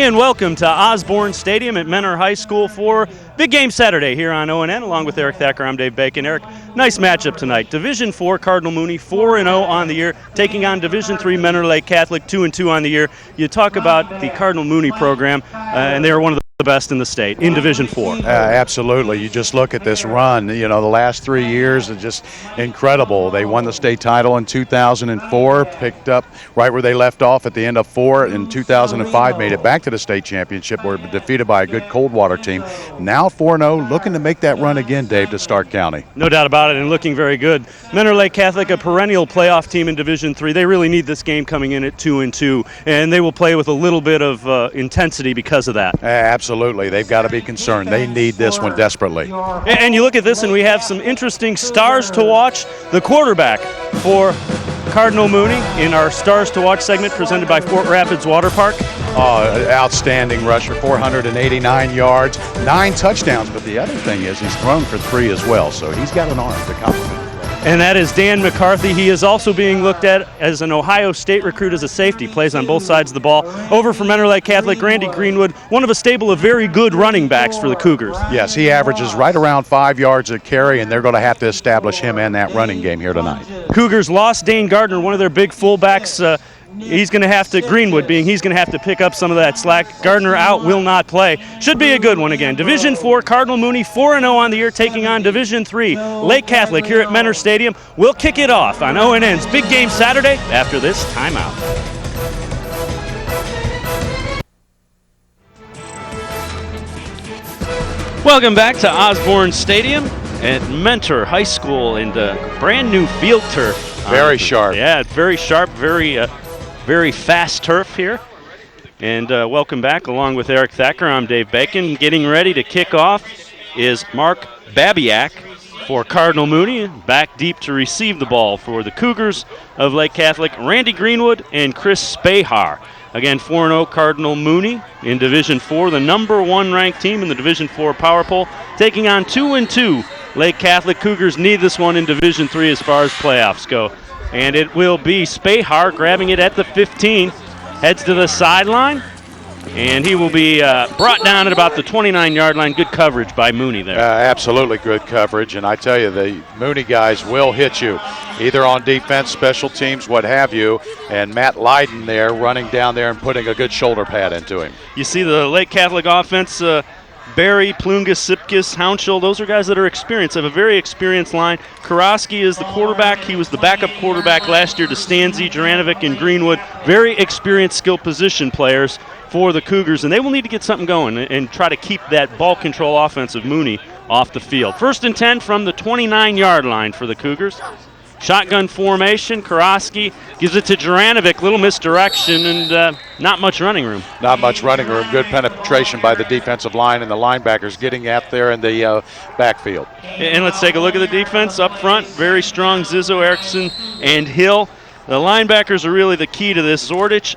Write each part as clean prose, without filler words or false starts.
and welcome to Osborne Stadium at Mentor High School for Big Game Saturday here on ONN. Along with Eric Thacker, I'm Dave Bacon. Eric, nice matchup tonight. Division IV Cardinal Mooney, 4-0 on the year, taking on Division III Mentor Lake Catholic, 2-2 on the year. You talk about the Cardinal Mooney program, and they are one of the best in the state in Division IV. Absolutely. You just look at this run. You know, the last 3 years are just incredible. They won the state title in 2004, picked up right where they left off at the end of 4 in 2005, made it back to the state championship, were defeated by a good Coldwater team. Now 4-0, looking to make that run again, Dave, to Stark County. No doubt about it, and looking very good. Mentor Lake Catholic, a perennial playoff team in Division III. They really need this game coming in at 2-2, and they will play with a little bit of intensity because of that. Absolutely. They've got to be concerned. They need this one desperately. And you look at this, and we have some interesting stars to watch. The quarterback for Cardinal Mooney in our Stars to Watch segment presented by Fort Rapids Water Park. Outstanding rusher, 489 yards, 9 touchdowns. But the other thing is he's thrown for 3 as well, so he's got an arm to complement. And that is Dan McCarthy. He is also being looked at as an Ohio State recruit as a safety, plays on both sides of the ball. Over from Mentor Lake Catholic, Randy Greenwood, one of a stable of very good running backs for the Cougars. Yes, he averages right around 5 yards a carry, and they're going to have to establish him in that running game here tonight. Cougars lost Dane Gardner, one of their big fullbacks. He's going to have to, Greenwood being, he's going to have to pick up some of that slack. Gardner out, will not play. Should be a good one again. Division IV, Cardinal Mooney, 4-0 on the year, taking on Division III, Lake Catholic here at Mentor Stadium. We'll kick it off on ONN's Big Game Saturday after this timeout. Welcome back to Osborne Stadium at Mentor High School and brand new field turf. Very sharp. Yeah, very sharp, very fast turf here. And welcome back along with Eric Thacker. I'm Dave Bacon. Getting ready to kick off is Mark Babiak for Cardinal Mooney. Back deep to receive the ball for the Cougars of Lake Catholic, Randy Greenwood and Chris Spahar. Again, 4-0 Cardinal Mooney in Division IV, the number 1 ranked team in the Division IV Power Poll, taking on 2-2 Lake Catholic. Cougars need this one in Division III as far as playoffs go. And it will be Spahar grabbing it at the 15, heads to the sideline, and he will be brought down at about the 29-yard line. Good coverage by Mooney there. Absolutely good coverage, and I tell you, the Mooney guys will hit you, either on defense, special teams, what have you, and Matt Lydon there running down there and putting a good shoulder pad into him. You see the Lake Catholic offense, Barry, Plungas, Sipkis, Houndshill, those are guys that are experienced, have a very experienced line. Karosky is the quarterback. He was the backup quarterback last year to Stanzi, Juranovic, and Greenwood. Very experienced skill position players for the Cougars, and they will need to get something going and try to keep that ball control offense of Mooney off the field. 1st and 10 from the 29-yard line for the Cougars. Shotgun formation. Karosky gives it to Juranovic. Little misdirection and not much running room. Not much running room. Good penetration by the defensive line and the linebackers getting out there in the backfield. And let's take a look at the defense up front. Very strong. Zizzo, Erickson, and Hill. The linebackers are really the key to this. Zordich,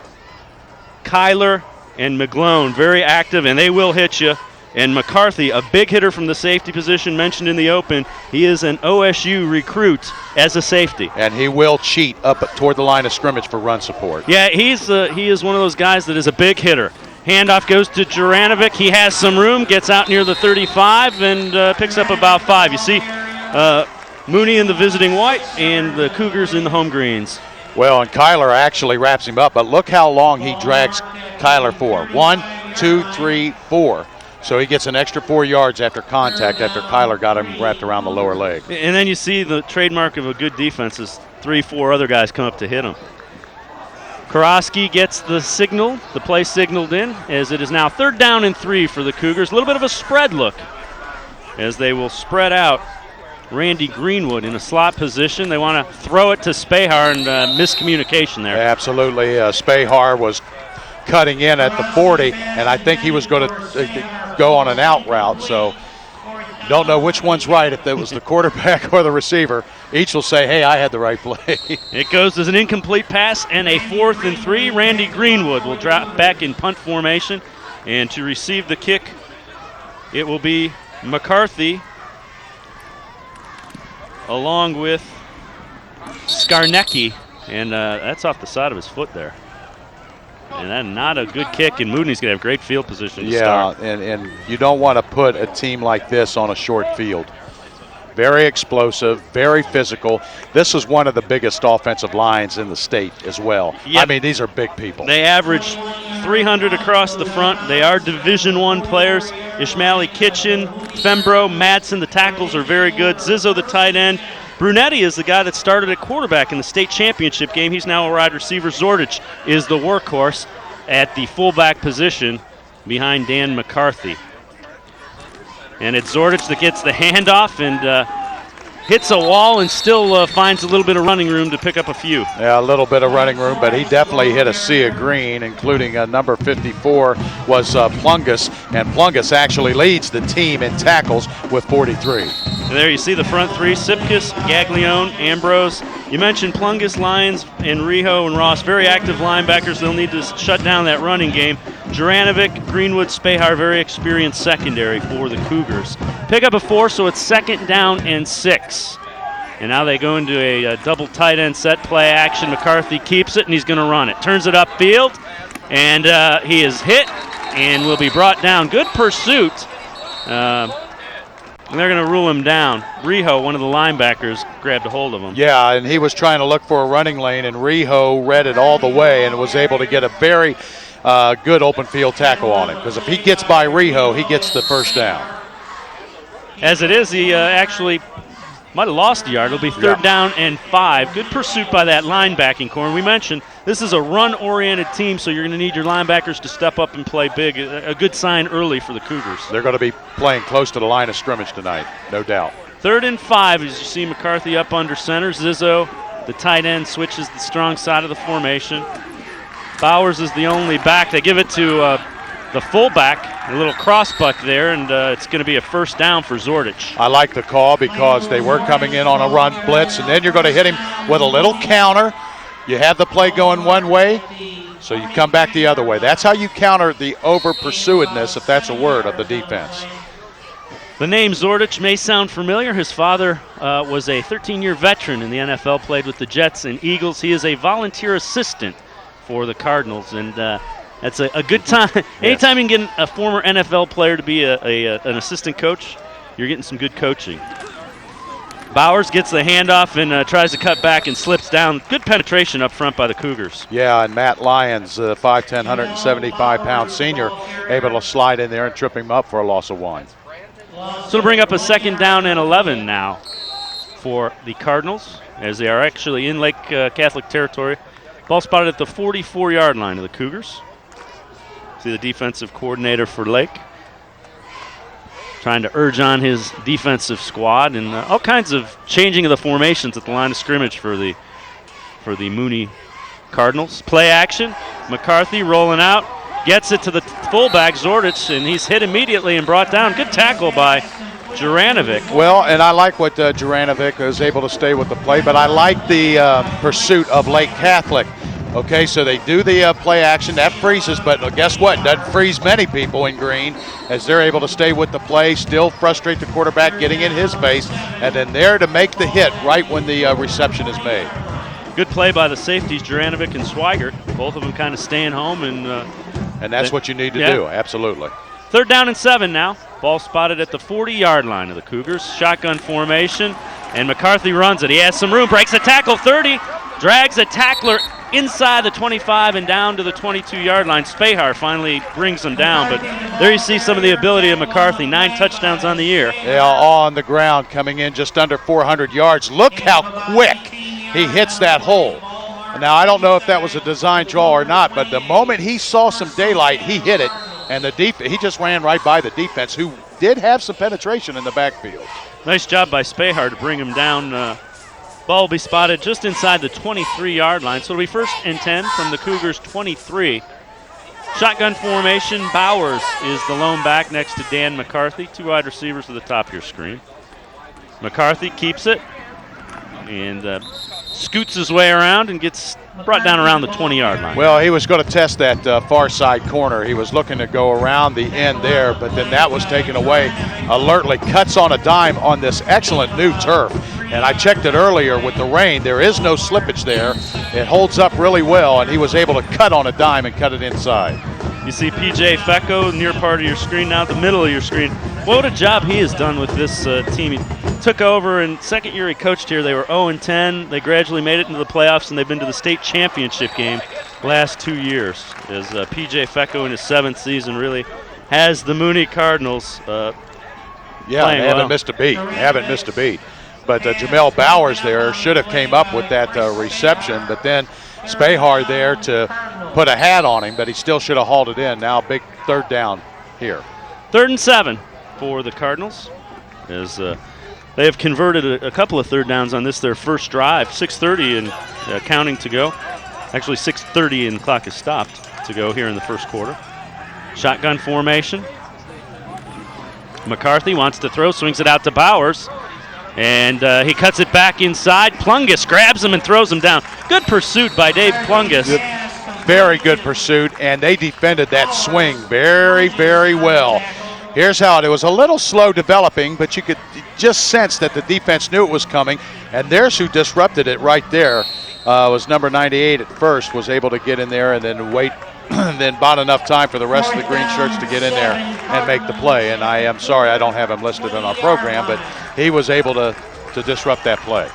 Kyler, and McGlone very active, and they will hit you. And McCarthy, a big hitter from the safety position mentioned in the open. He is an OSU recruit as a safety. And he will cheat up toward the line of scrimmage for run support. Yeah, he is one of those guys that is a big hitter. Handoff goes to Juranovic. He has some room, gets out near the 35, and picks up about 5. You see Mooney in the visiting white and the Cougars in the home greens. Well, and Kyler actually wraps him up, but look how long he drags Kyler for. 1, 2, 3, 4. So he gets an extra 4 yards after contact after Kyler got him wrapped around the lower leg. And then you see the trademark of a good defense is 3-4 other guys come up to hit him. Karosky gets the signal, the play signaled in, as it is now 3rd down and 3 for the Cougars. A little bit of a spread look as they will spread out Randy Greenwood in a slot position. They want to throw it to Spahar and miscommunication there. Absolutely. Spahar was cutting in at the 40, and I think he was going to go on an out route. So don't know which one's right, if it was the quarterback or the receiver. Each will say, hey, I had the right play. It goes as an incomplete pass and a 4th and 3. Randy Greenwood will drop back in punt formation. And to receive the kick, it will be McCarthy along with Skarnecki. And that's off the side of his foot there. And that's not a good kick, and Mooney's going to have great field position to Yeah, start. and you don't want to put a team like this on a short field. Very explosive, very physical. This is one of the biggest offensive lines in the state as well. Yep. I mean, these are big people. They average 300 across the front. They are Division I players. Ishmaeli Kitchen, Fembro, Madsen, the tackles are very good. Zizzo, the tight end. Brunetti is the guy that started at quarterback in the state championship game. He's now a wide receiver. Zordich is the workhorse at the fullback position behind Dan McCarthy. And it's Zordich that gets the handoff and hits a wall and still finds a little bit of running room to pick up a few. Yeah, a little bit of running room, but he definitely hit a sea of green, including number 54 was Plungus, and Plungus actually leads the team in tackles with 43. And there you see the front three, Sipkus, Gaglione, Ambrose. You mentioned Plungus, Lyons, and Riho and Ross, very active linebackers. They'll need to shut down that running game. Juranovic, Greenwood, Spahar, very experienced secondary for the Cougars. Pick up a 4, so it's 2nd down and 6. And now they go into a double tight end set play action. McCarthy keeps it, and he's going to run it. Turns it upfield, and he is hit and will be brought down. Good pursuit. And they're going to rule him down. Riho, one of the linebackers, grabbed a hold of him. Yeah, and he was trying to look for a running lane, and Riho read it all the way and was able to get a very good open field tackle on it. Because if he gets by Riho, he gets the first down. As it is, he actually might have lost a yard. It'll be 3rd down and 5. Good pursuit by that linebacking core. And we mentioned this is a run-oriented team, so you're going to need your linebackers to step up and play big. A good sign early for the Cougars. They're going to be playing close to the line of scrimmage tonight, no doubt. 3rd and 5 as you see McCarthy up under center. Zizzo, the tight end, switches the strong side of the formation. Bowers is the only back. They give it to the fullback, a little cross buck there, and it's going to be a 1st down for Zordich. I like the call because they were coming in on a run blitz, and then you're going to hit him with a little counter. You have the play going one way, so you come back the other way. That's how you counter the over-pursuedness, if that's a word, of the defense. The name Zordich may sound familiar. His father was a 13-year veteran in the NFL, played with the Jets and Eagles. He is a volunteer assistant for the Cardinals, and that's a good time. Anytime you can get a former NFL player to be an assistant coach, you're getting some good coaching. Bowers gets the handoff and tries to cut back and slips down. Good penetration up front by the Cougars. Yeah, and Matt Lyons, 5'10", 175-pound senior, able to slide in there and trip him up for a loss of 1. So it'll bring up a 2nd down and 11 now for the Cardinals, as they are actually in Lake Catholic territory. Ball spotted at the 44-yard line of the Cougars. See the defensive coordinator for Lake trying to urge on his defensive squad, and all kinds of changing of the formations at the line of scrimmage for the Mooney Cardinals. Play action. McCarthy rolling out, gets it to the fullback Zordich, and he's hit immediately and brought down. Good tackle by Juranovic. Well, and I like what Juranovic is able to stay with the play, but I like the pursuit of Lake Catholic. Okay, so they do the play action. That freezes, but guess what? Doesn't freeze many people in green as they're able to stay with the play, still frustrate the quarterback getting in his face, and then there to make the hit right when the reception is made. Good play by the safeties, Juranovic and Swigert. Both of them kind of staying home. And that's what you need to do, absolutely. 3rd down and 7 now. Ball spotted at the 40-yard line of the Cougars. Shotgun formation, and McCarthy runs it. He has some room, breaks a tackle, 30, drags a tackler inside the 25 and down to the 22-yard line. Spahar finally brings him down, but there you see some of the ability of McCarthy. 9 touchdowns on the year. Yeah, all on the ground, coming in just under 400 yards. Look how quick he hits that hole. Now, I don't know if that was a design draw or not, but the moment he saw some daylight, he hit it, and he just ran right by the defense, who did have some penetration in the backfield. Nice job by Spahar to bring him down. Ball will be spotted just inside the 23-yard line. So it'll be 1st and 10 from the Cougars' 23. Shotgun formation. Bowers is the lone back next to Dan McCarthy. 2 wide receivers at the top of your screen. McCarthy keeps it and scoots his way around and gets brought down around the 20-yard line. Well, he was going to test that far side corner. He was looking to go around the end there, but then that was taken away. Alertly cuts on a dime on this excellent new turf. And I checked it earlier with the rain. There is no slippage there. It holds up really well, and he was able to cut on a dime and cut it inside. You see PJ Fecco near part of your screen, now the middle of your screen. What a job he has done with this team. He took over, and second year he coached here. They were 0-10. They gradually made it into the playoffs, and they've been to the state championship game last 2 years. As PJ Fecco in his 7th season really has the Mooney Cardinals they haven't missed a beat. They haven't missed a beat. But Jamel Bowers there should have came up with that reception, but then Spahar there to put a hat on him, but he still should have hauled it in. Now big 3rd down here. 3rd and 7 for the Cardinals, as they have converted a couple of 3rd downs on this, their first drive. 6:30 and counting to go. Actually 6:30 and the clock is stopped to go here in the first quarter. Shotgun formation. McCarthy wants to throw, swings it out to Bowers. And he cuts it back inside. Plungus grabs him and throws him down. Good pursuit by Dave Plungus. Very good pursuit, and they defended that swing very, very well. Here's how it was a little slow developing, but you could just sense that the defense knew it was coming. And there's who disrupted it right there. Was number 98 at first, was able to get in there and then wait, and then bought enough time for the rest of the green shirts to get in there and make the play. And I am sorry I don't have him listed in our program, but he was able to disrupt that play.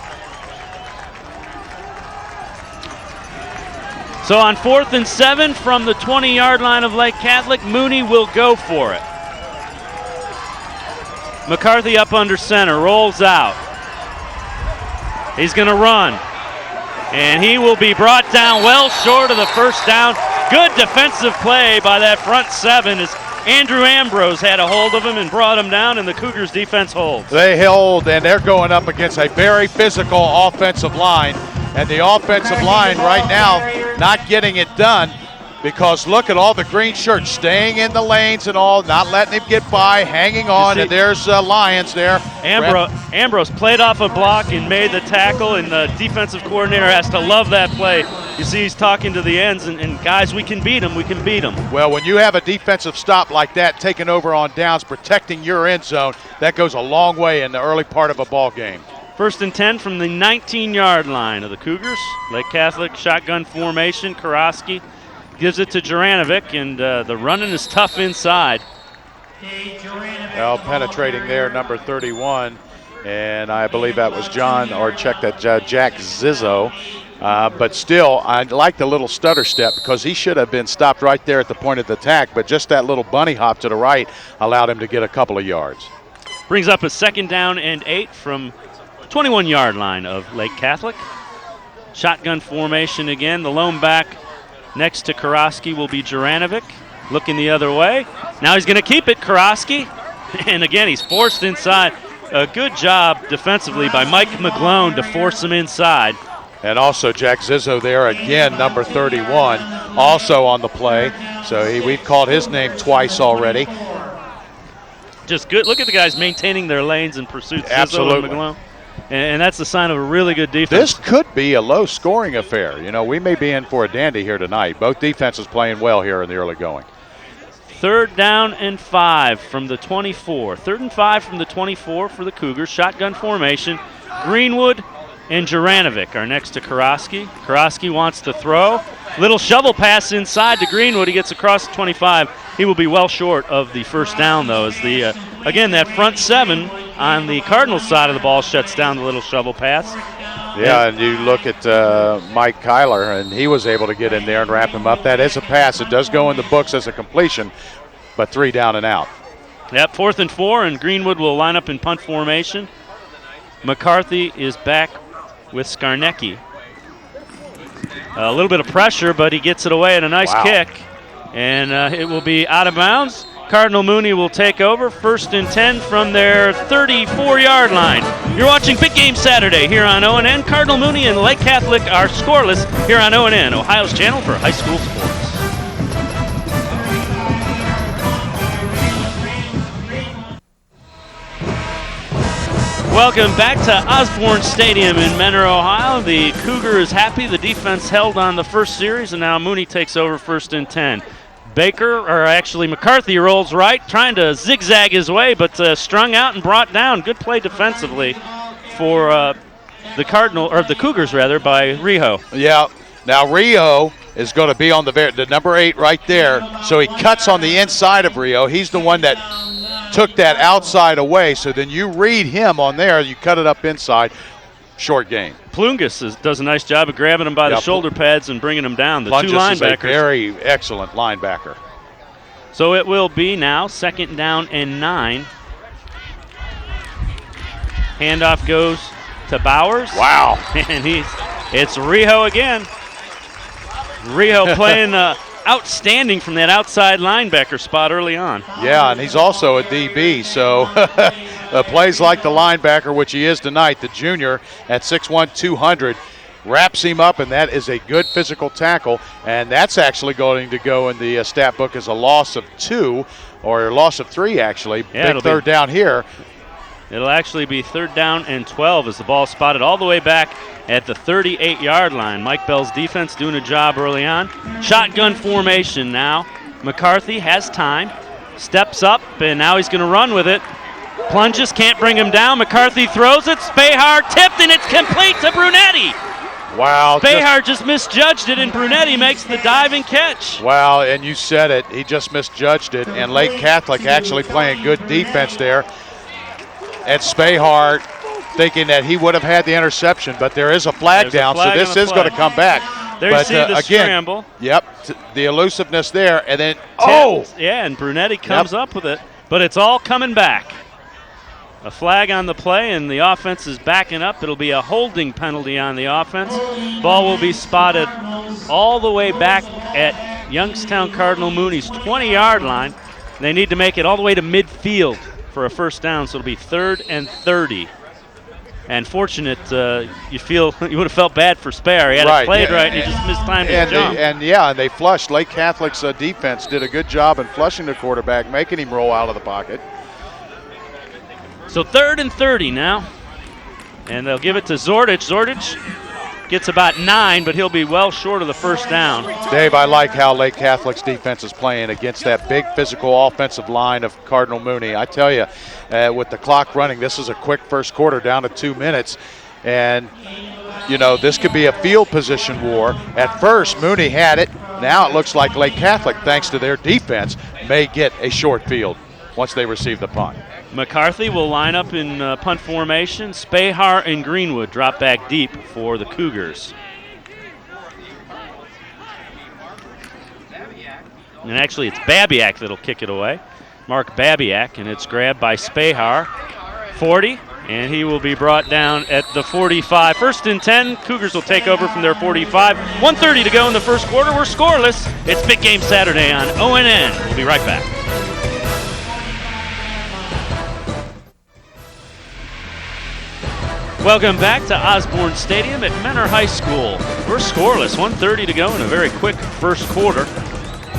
So on 4th and 7 from the 20-yard line of Lake Catholic, Mooney will go for it. McCarthy up under center, rolls out. He's going to run. And he will be brought down well short of the first down. Good defensive play by that front 7 as Andrew Ambrose had a hold of him and brought him down, and the Cougars defense holds. They held, and they're going up against a very physical offensive line. And the offensive line right now not getting it done, because look at all the green shirts staying in the lanes and all, not letting him get by, hanging on, and there's Lyons there. Ambrose played off a block and made the tackle, and the defensive coordinator has to love that play. You see he's talking to the ends, and guys, we can beat them, we can beat them. Well, when you have a defensive stop like that, taking over on downs, protecting your end zone, that goes a long way in the early part of a ball game. 1st and 10 from the 19-yard line of the Cougars. Lake Catholic shotgun formation. Karosky gives it to Juranovic, and the running is tough inside. Well, penetrating there, number 31, and I believe that was Jack Zizzo. But still, I like the little stutter step, because he should have been stopped right there at the point of the attack, but just that little bunny hop to the right allowed him to get a couple of yards. Brings up a 2nd down and 8 from 21-yard line of Lake Catholic. Shotgun formation again. The lone back next to Karosky will be Juranovic. Looking the other way. Now he's going to keep it, Karosky. And again, he's forced inside. A good job defensively by Mike McGlone to force him inside. And also Jack Zizzo there again, number 31, also on the play. So we've called his name twice already. Just good. Look at the guys maintaining their lanes in pursuit. Absolutely. Zizzo and McGlone. And that's the sign of a really good defense. This could be a low-scoring affair. You know, we may be in for a dandy here tonight. Both defenses playing well here in the early going. 3rd down and 5 from the 24. 3rd and 5 from the 24 for the Cougars. Shotgun formation. Greenwood and Juranovic are next to Karosky. Karosky wants to throw. Little shovel pass inside to Greenwood. He gets across the 25. He will be well short of the first down, though, as the again, that front 7 on the Cardinals side of the ball shuts down the little shovel pass. Yeah, and you look at Mike Kyler, and he was able to get in there and wrap him up. That is a pass. It does go in the books as a completion, but 3 down and out. Yep, 4th and 4, and Greenwood will line up in punt formation. McCarthy is back with Skarnecki. A little bit of pressure, but he gets it away and a nice kick. And it will be out of bounds. Cardinal Mooney will take over. 1st and 10 from their 34-yard line. You're watching Big Game Saturday here on ONN. Cardinal Mooney and Lake Catholic are scoreless here on ONN, Ohio's channel for high school sports. Welcome back to Osborne Stadium in Mentor, Ohio. The Cougar is happy. The defense held on the first series, and now Mooney takes over 1st and 10. McCarthy rolls right, trying to zigzag his way, but strung out and brought down. Good play defensively for the Cougars rather, by Rijo. Yeah. Now Rio is going to be on the number 8 right there. So he cuts on the inside of Rio. He's the one that took that outside away. So then you read him on there. You cut it up inside. Short game. Plungus does a nice job of grabbing him by the shoulder pads and bringing him down. The Plungus two linebackers. Is a very excellent linebacker. So it will be now 2nd down and 9. Handoff goes to Bowers. Wow. And it's Rijo again. Rijo playing outstanding from that outside linebacker spot early on. Yeah, and he's also a DB, so plays like the linebacker, which he is tonight. The junior at 6'1", 200. Wraps him up, and that is a good physical tackle, and that's actually going to go in the stat book as a loss of 2, or a loss of 3, actually. Yeah, big third down here. It'll actually be 3rd down and 12 as the ball spotted all the way back at the 38-yard line. Mike Bell's defense doing a job early on. Shotgun formation now. McCarthy has time, steps up, and now he's going to run with it. Plunges, can't bring him down. McCarthy throws it. Spahar tipped, and it's complete to Brunetti. Wow. Spahar just misjudged it, and Brunetti makes the diving catch. Wow, and you said it. He just misjudged it, and Lake Catholic actually playing good defense there. And Spahar thinking that he would have had the interception, but there is a flag down, so this is going to come back. There you see the again, scramble. Yep, the elusiveness there, and then, Yeah, and Brunetti comes up with it, but it's all coming back. A flag on the play, and the offense is backing up. It'll be a holding penalty on the offense. Ball will be spotted all the way back at Youngstown Cardinal Mooney's 20-yard line. They need to make it all the way to midfield for a first down, so it'll be 3rd and 30. And fortunate, you would have felt bad for Spahar. He had it played right, and he just missed time to jump. And they flushed. Lake Catholic's defense did a good job in flushing the quarterback, making him roll out of the pocket. So 3rd and 30 now. And they'll give it to Zordich. Zordich gets about 9, but he'll be well short of the first down. Dave, I like how Lake Catholic's defense is playing against that big physical offensive line of Cardinal Mooney. I tell you, with the clock running, this is a quick first quarter down to 2 minutes. And, this could be a field position war. At first, Mooney had it. Now it looks like Lake Catholic, thanks to their defense, may get a short field once they receive the punt. McCarthy will line up in punt formation. Spahar and Greenwood drop back deep for the Cougars. And actually, it's Babiak that'll kick it away. Mark Babiak, and it's grabbed by Spahar. 40, and he will be brought down at the 45. 1st and 10. Cougars will take over from their 45. 1:30 to go in the first quarter. We're scoreless. It's Big Game Saturday on ONN. We'll be right back. Welcome back to Osborne Stadium at Menor High School. We're scoreless, 1:30 to go in a very quick first quarter.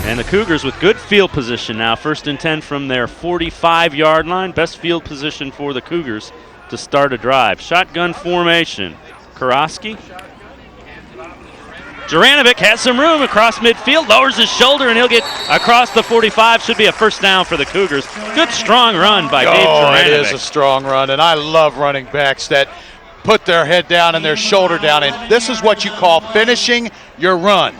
And the Cougars with good field position now. 1st and 10 from their 45-yard line. Best field position for the Cougars to start a drive. Shotgun formation. Karofsky. Juranovic has some room across midfield, lowers his shoulder, and he'll get across the 45. Should be a first down for the Cougars. Good strong run by Dave Juranovic. It is a strong run, and I love running backs that put their head down and their shoulder down. And this is what you call finishing your run.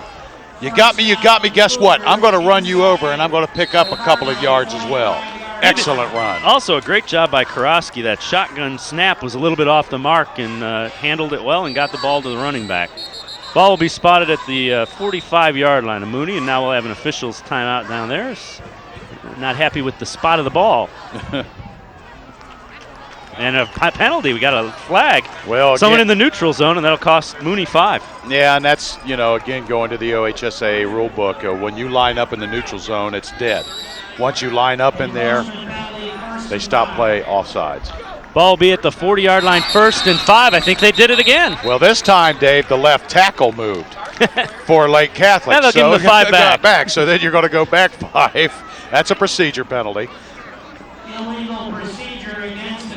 You got me, guess what? I'm going to run you over, and I'm going to pick up a couple of yards as well. Excellent run. Also a great job by Karofsky. That shotgun snap was a little bit off the mark and handled it well and got the ball to the running back. Ball will be spotted at the 45-yard line of Mooney, and now we'll have an official's timeout down there. Not happy with the spot of the ball. And a penalty. We got a flag. Well, someone in the neutral zone, and that'll cost Mooney 5. Yeah, and that's, again, going to the OHSAA rule book. When you line up in the neutral zone, it's dead. Once you line up in there, they stop play offsides. Ball will be at the 40-yard line, 1st and 5. I think they did it again. Well, this time, Dave, the left tackle moved for Lake Catholic. Yeah, they'll give him the 5 back. So then you're going to go back 5. That's a procedure penalty.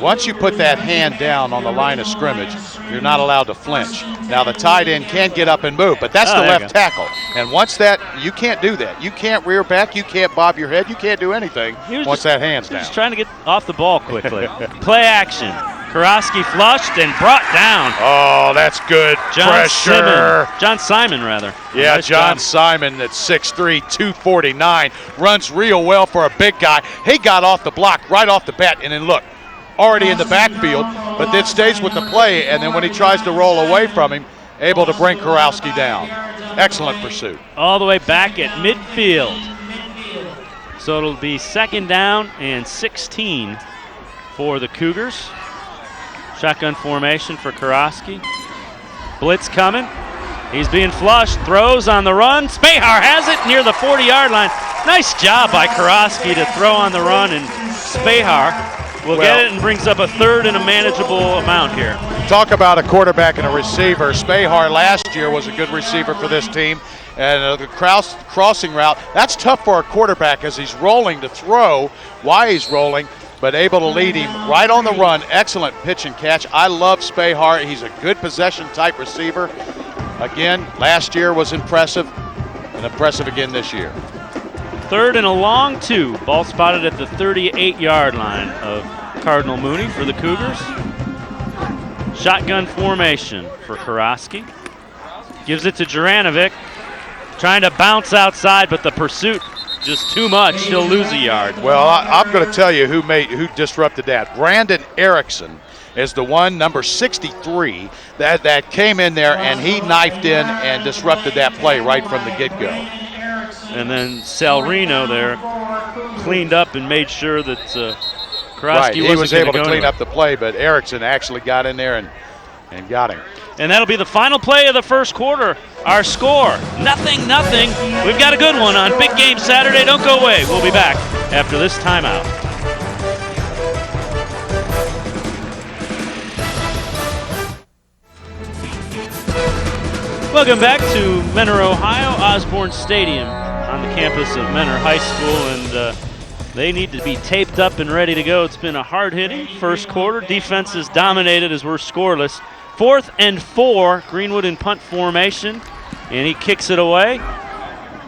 Once you put that hand down on the line of scrimmage, you're not allowed to flinch. Now, the tight end can get up and move, but that's the left tackle. And once that, you can't do that. You can't rear back. You can't bob your head. You can't do anything once that hand's down. Just trying to get off the ball quickly. Play action. Karofsky flushed and brought down. Oh, that's good pressure. John Simon, rather. Yeah, Nice John job. Simon at 6'3", 249. Runs real well for a big guy. He got off the block right off the bat, and then look, already in the backfield, but then stays with the play, and then when he tries to roll away from him, able to bring Karofsky down. Excellent pursuit. All the way back at midfield. So it'll be 2nd down and 16 for the Cougars. Shotgun formation for Karofsky. Blitz coming. He's being flushed. Throws on the run. Spahar has it near the 40-yard line. Nice job by Karofsky to throw on the run, and Spahar will get it and brings up a 3rd and a manageable amount here. Talk about a quarterback and a receiver. Spahar last year was a good receiver for this team. And the crossing route, that's tough for a quarterback as he's rolling to throw, why he's rolling, but able to lead him right on the run. Excellent pitch and catch. I love Spahar. He's a good possession-type receiver. Again, last year was impressive, and impressive again this year. 3rd and a long 2. Ball spotted at the 38-yard line of Cardinal Mooney for the Cougars. Shotgun formation for Karofsky. Gives it to Juranovic. Trying to bounce outside, but the pursuit just too much. He'll lose a yard. Well, I'm going to tell you who disrupted that. Brandon Erickson is the one, number 63, that came in there, and he knifed in and disrupted that play right from the get-go. And then Salrino there cleaned up and made sure that Karofsky he was able to clean anywhere. up the play, but Erickson actually got in there and got him. And that'll be the final play of the first quarter. Our score, 0-0. We've got a good one on Big Game Saturday. Don't go away. We'll be back after this timeout. Welcome back to Mentor, Ohio, Osborne Stadium on the campus of Mentor High School, and they need to be taped up and ready to go. It's been a hard-hitting first quarter. Defense is dominated as we're scoreless. 4th and 4, Greenwood in punt formation, and he kicks it away.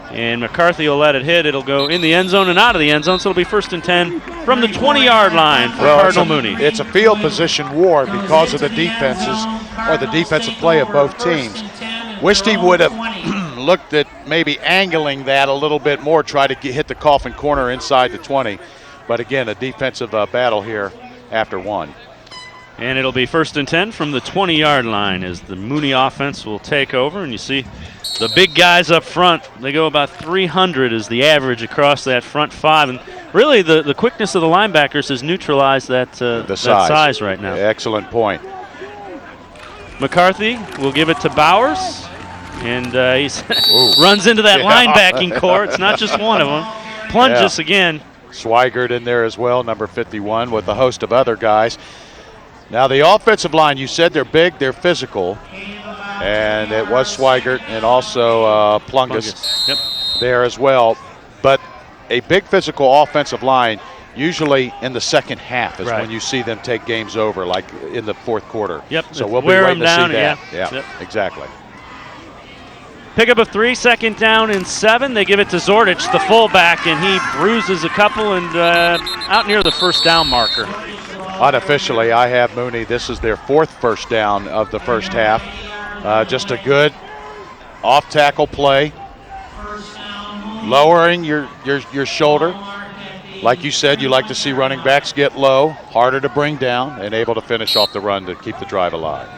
And McCarthy will let it hit. It'll go in the end zone and out of the end zone, so it'll be 1st and 10 from the 20-yard line for Cardinal Mooney. It's a field position war because of the defenses or the defensive play of both teams. Wished he would have looked at maybe angling that a little bit more, try to hit the coffin corner inside the 20. But again, a defensive battle here after 1. And it'll be 1st and 10 from the 20-yard line as the Mooney offense will take over. And you see the big guys up front, they go about 300 is the average across that front 5. And really the quickness of the linebackers has neutralized that size right now. Excellent point. McCarthy will give it to Bowers. And he runs into that linebacking core. It's not just one of them. Plunges again. Swigert in there as well, number 51, with a host of other guys. Now the offensive line, you said they're big, they're physical, and it was Swigert and also Plungus there as well. But a big physical offensive line, usually in the second half is when you see them take games over, like in the fourth quarter. So we'll be waiting to see that. Yeah, exactly. Pickup of 3, 2nd down and 7. They give it to Zordich, the fullback, and he bruises a couple and out near the 1st down marker. Unofficially, I have Mooney. This is their 4th first down of the first half. Just a good off-tackle play. Lowering your shoulder. Like you said, you like to see running backs get low, harder to bring down, and able to finish off the run to keep the drive alive.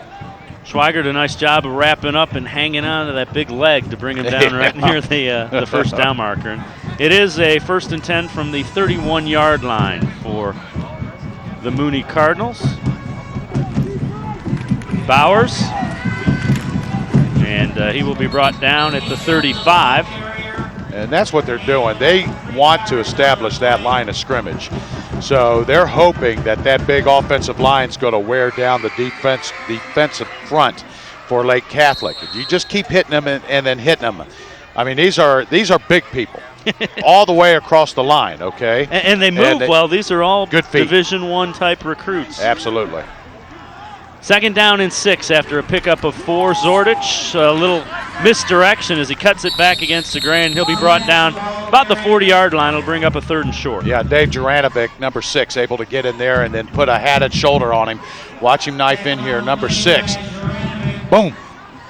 Schweigert, a nice job of wrapping up and hanging on to that big leg to bring him down right near the 1st down marker. And it is a 1st and 10 from the 31-yard line for the Mooney Cardinals. Bowers, and he will be brought down at the 35. And that's what they're doing. They want to establish that line of scrimmage. So they're hoping that big offensive line is going to wear down the defensive front for Lake Catholic. You just keep hitting them and then hitting them. I mean, these are big people all the way across the line, okay? And they move well. These are all good feet. Division I type recruits. Absolutely. 2nd down and 6 after a pickup of 4. Zordich, a little misdirection as he cuts it back against the grain. He'll be brought down about the 40-yard line. It'll bring up a 3rd and short. Yeah, Dave Juranovic, number 6, able to get in there and then put a hatted shoulder on him. Watch him knife in here, number 6. Boom.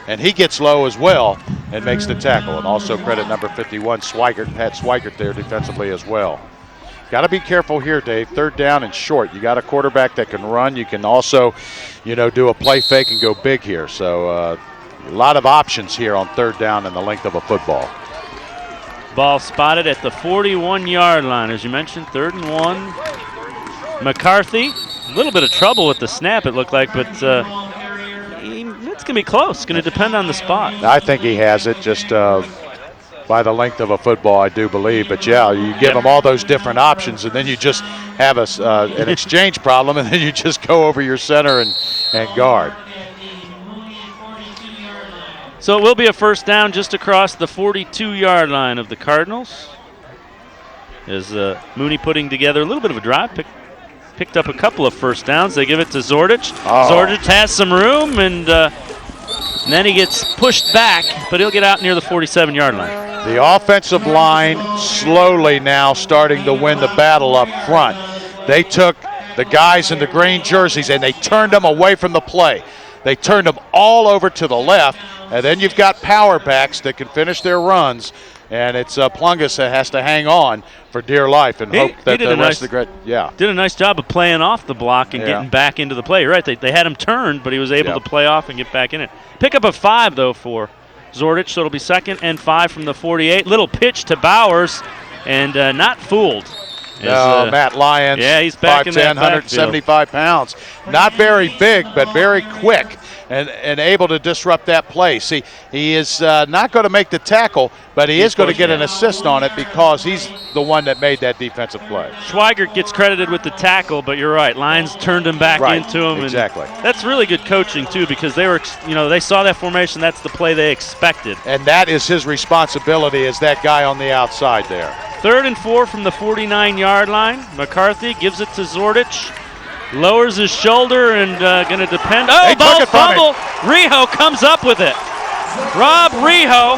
And he gets low as well and makes the tackle. And also credit number 51, Swigert, Pat Swigert there defensively as well. Got to be careful here, Dave. 3rd down and short. You got a quarterback that can run. You can also, do a play fake and go big here. So a lot of options here on 3rd down and the length of a football. Ball spotted at the 41-yard line. As you mentioned, 3rd and 1. McCarthy, a little bit of trouble with the snap, it looked like, but it's going to be close. It's going to depend on the spot. I think he has it just by the length of a football, I do believe. But, yeah, you give him all those different options, and then you just have an exchange problem, and then you just go over your center and guard. So it will be a 1st down just across the 42-yard line of the Cardinals. As Mooney putting together a little bit of a drive, picked up a couple of 1st downs. They give it to Zordich. Oh. Zordich has some room, and then he gets pushed back, but he'll get out near the 47-yard line. The offensive line slowly now starting to win the battle up front. They took the guys in the green jerseys and they turned them away from the play. They turned them all over to the left, and then you've got power backs that can finish their runs, and it's Plungus that has to hang on for dear life and hope that the rest of the did a nice job of playing off the block and getting back into the play. You're right, they had him turned, but he was able to play off and get back in it. Pick up a 5, though, for Zordich, so it'll be 2nd and 5 from the 48. Little pitch to Bowers, and not fooled. Matt Lyons, he's back 5'10", in that 175 pounds. Not very big, but very quick and able to disrupt that play. See, he is not going to make the tackle, but he is going to get an assist on it because he's the one that made that defensive play. Schweigert gets credited with the tackle, but you're right. Lyons turned him back into him. Exactly. And that's really good coaching, too, because they were, they saw that formation. That's the play they expected. And that is his responsibility as that guy on the outside there. 3rd and 4 from the 49-yard line. McCarthy gives it to Zordich. Lowers his shoulder and going to depend. Oh, ball fumble. Riho comes up with it. Rob Riho.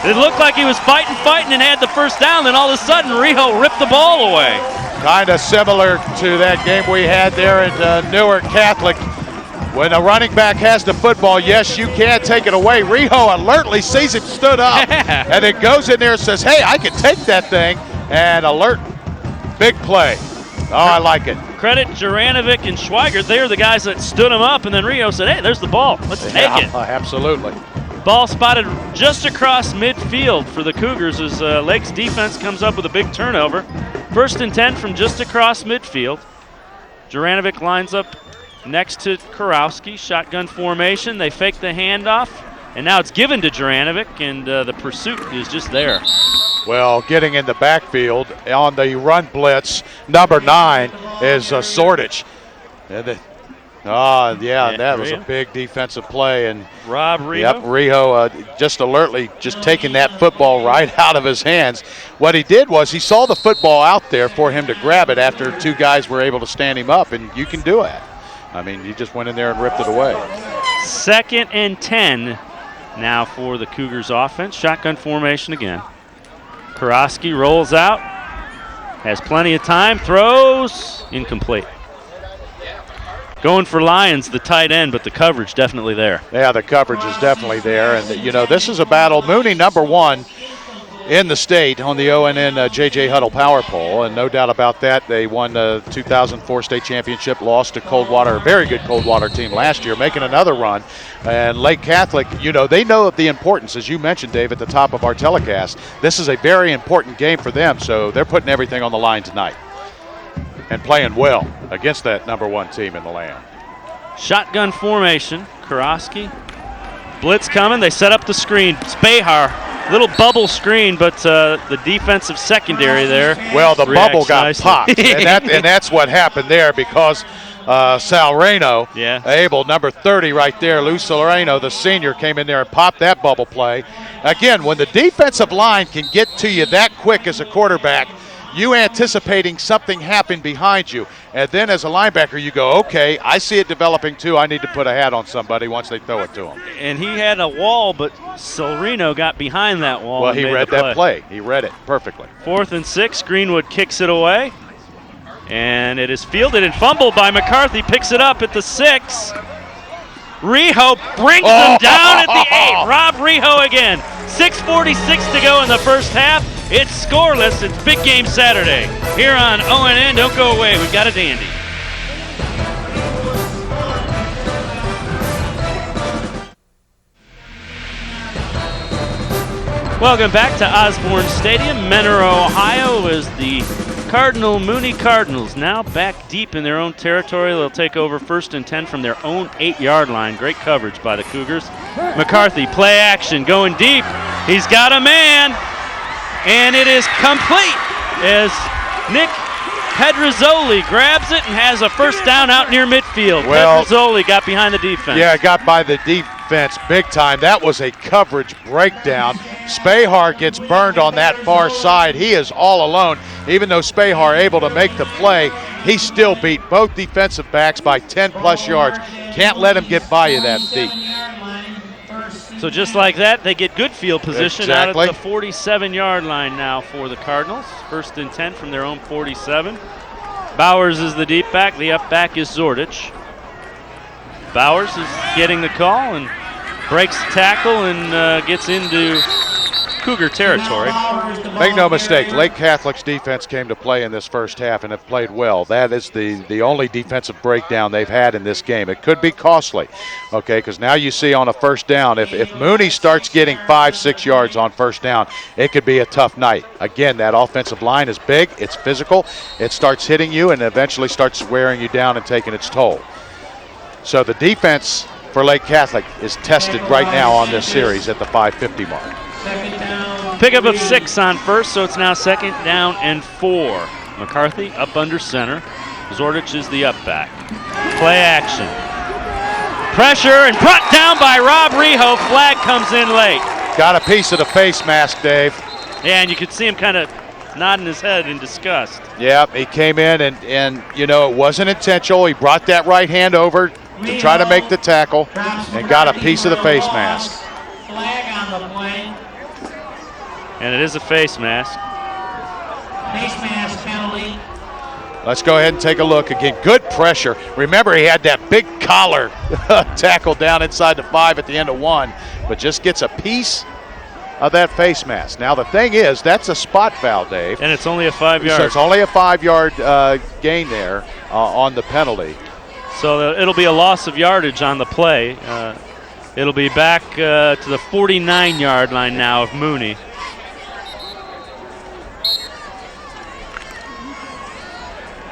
It looked like he was fighting and had the 1st down. Then all of a sudden, Riho ripped the ball away. Kind of similar to that game we had there at Newark Catholic. When a running back has the football, yes, you can take it away. Riho alertly sees it stood up and it goes in there and says, hey, I can take that thing. And alert, big play. Oh, I like it. Credit Juranovic and Schweigert. They're the guys that stood him up, and then Riho said, hey, there's the ball. Let's take it. Absolutely. Ball spotted just across midfield for the Cougars as Lake's defense comes up with a big turnover. 1st and 10 from just across midfield. Juranovic lines up next to Kurowski. Shotgun formation. They fake the handoff, and now it's given to Juranovic, and the pursuit is just there. Well, getting in the backfield on the run blitz, number 9 is Zordich. That was a big defensive play. And Rob Riho. Yep, Riho just alertly just taking that football right out of his hands. What he did was he saw the football out there for him to grab it after 2 guys were able to stand him up, and you can do it. I mean, he just went in there and ripped it away. 2nd and 10 now for the Cougars offense. Shotgun formation again. Kurowski rolls out, has plenty of time, throws, incomplete. Going for Lyons, the tight end, but the coverage definitely there. Yeah, the coverage is definitely there. And, this is a battle. Mooney, number 1 in the state on the ONN J.J. Huddle Power Poll, and no doubt about that. They won the 2004 state championship, lost to Coldwater, a very good Coldwater team last year, making another run. And Lake Catholic, they know the importance, as you mentioned, Dave, at the top of our telecast. This is a very important game for them, so they're putting everything on the line tonight and playing well against that number 1 team in the land. Shotgun formation, Kurowski. Blitz coming, they set up the screen. It's Behar. Little bubble screen, but the defensive secondary there. Well, the bubble got popped, and that's what happened there because Sal Reno, number 30 right there, Lou Salerno, the senior, came in there and popped that bubble play. Again, when the defensive line can get to you that quick as a quarterback, you anticipating something happen behind you. And then as a linebacker, you go, okay, I see it developing too. I need to put a hat on somebody once they throw it to him. And he had a wall, but Silverino got behind that wall. Well, and he made read the that play. He read it perfectly. 4th and 6, Greenwood kicks it away. And it is fielded and fumbled by McCarthy, picks it up at the 6. Rijo brings them down at the 8. Rob Rijo again. 6:46 to go in the first half. It's scoreless. It's Big Game Saturday here on ONN. Don't go away. We've got a dandy. Welcome back to Osborne Stadium, Mentor, Ohio, as the Cardinal Mooney Cardinals now back deep in their own territory. They'll take over 1st and 10 from their own 8-yard line. Great coverage by the Cougars. McCarthy, play action, going deep. He's got a man, and it is complete as Nick Pedrizzoli grabs it and has a first down out near midfield. Well, Pedrizzoli got behind the defense. Yeah, got by the defense big time. That was a coverage breakdown. Spahar gets burned on that far side. He is all alone. Even though Spahar able to make the play, he still beat both defensive backs by 10-plus yards. Can't let him get by you that deep. So just like that, they get good field position Exactly. out at the 47-yard line now for the Cardinals. 1st and 10 from their own 47. Bowers is the deep back. The up back is Zordich. Bowers is getting the call and breaks the tackle and gets into Cougar territory. Make no mistake, Lake Catholic's defense came to play in this first half and have played well. That is the only defensive breakdown they've had in this game. It could be costly, okay, because now you see on a first down, if Mooney starts getting 5-6 yards on first down, it could be a tough night. Again, that offensive line is big, it's physical, it starts hitting you and eventually starts wearing you down and taking its toll. So the defense for Lake Catholic is tested right now on this series at the 5:50 mark. Pickup of 6 on first, so it's now 2nd down and 4. McCarthy up under center. Zordich is the up back. Play action. Pressure and brought down by Rob Rijo. Flag comes in late. Got a piece of the face mask, Dave. Yeah, and you could see him kind of nodding his head in disgust. Yep, he came in and you know, it wasn't intentional. He brought that right hand over to try to make the tackle and got a piece of the face mask. Flag on the play. And it is a face mask. Face mask penalty. Let's go ahead and take a look again. Good pressure. Remember, he had that big collar tackle down inside the 5 at the end of 1, but just gets a piece of that face mask. Now, the thing is, that's a spot foul, Dave. And it's only a 5-yard. So it's only a 5-yard gain there on the penalty. So it'll be a loss of yardage on the play. It'll be back to the 49-yard line now of Mooney.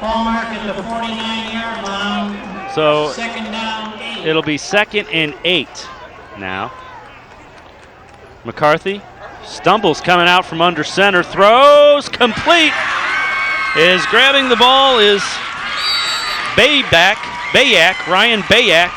Ball mark at the 49-yard line. So 2nd down, 8. it'll be 2nd and 8 now. McCarthy stumbles coming out from under center, throws complete. Is grabbing the ball is Bayak, Ryan Bayak.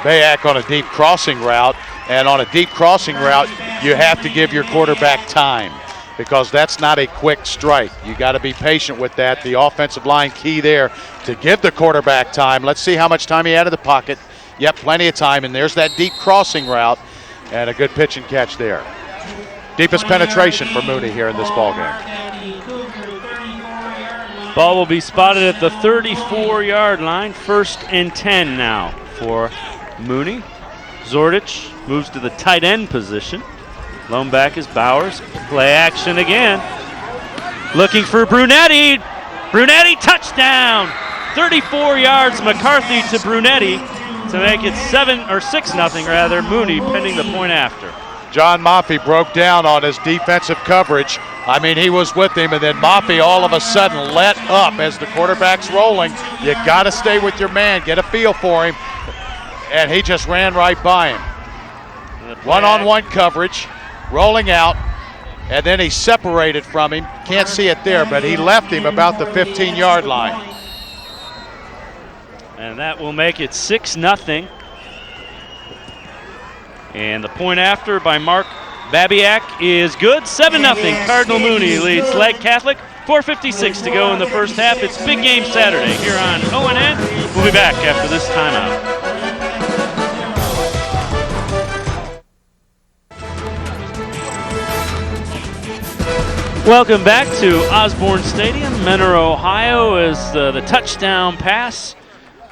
Bayak on a deep crossing route, and on a deep crossing route, you have to give your quarterback time because that's not a quick strike. You got to be patient with that. The offensive line key there to give the quarterback time. Let's see how much time he had in the pocket. Yep, plenty of time, and there's that deep crossing route, and a good pitch and catch there. Deepest penetration for Mooney here in this ball game. Ball will be spotted at the 34-yard line. 1st and 10 now for Mooney. Zordich moves to the tight end position. Lone back is Bowers. Play action again. Looking for Brunetti. Brunetti touchdown. 34 yards McCarthy to Brunetti to make it 6-0 rather. Mooney pending the point after. John Maffey broke down on his defensive coverage. I mean, he was with him, and then Maffey all of a sudden let up as the quarterback's rolling. You got to stay with your man, get a feel for him, and he just ran right by him. One-on-one coverage, rolling out, and then he separated from him. Can't see it there, but he left him about the 15-yard line. And that will make it 6-0. And the point after by Mark Babiak is good. 7-0. Cardinal Mooney leads Lake Catholic 4:56 to go in the first half. It's Big Game Saturday here on ONN. We'll be back after this timeout. Welcome back to Osborne Stadium, Mentor, Ohio, as the touchdown pass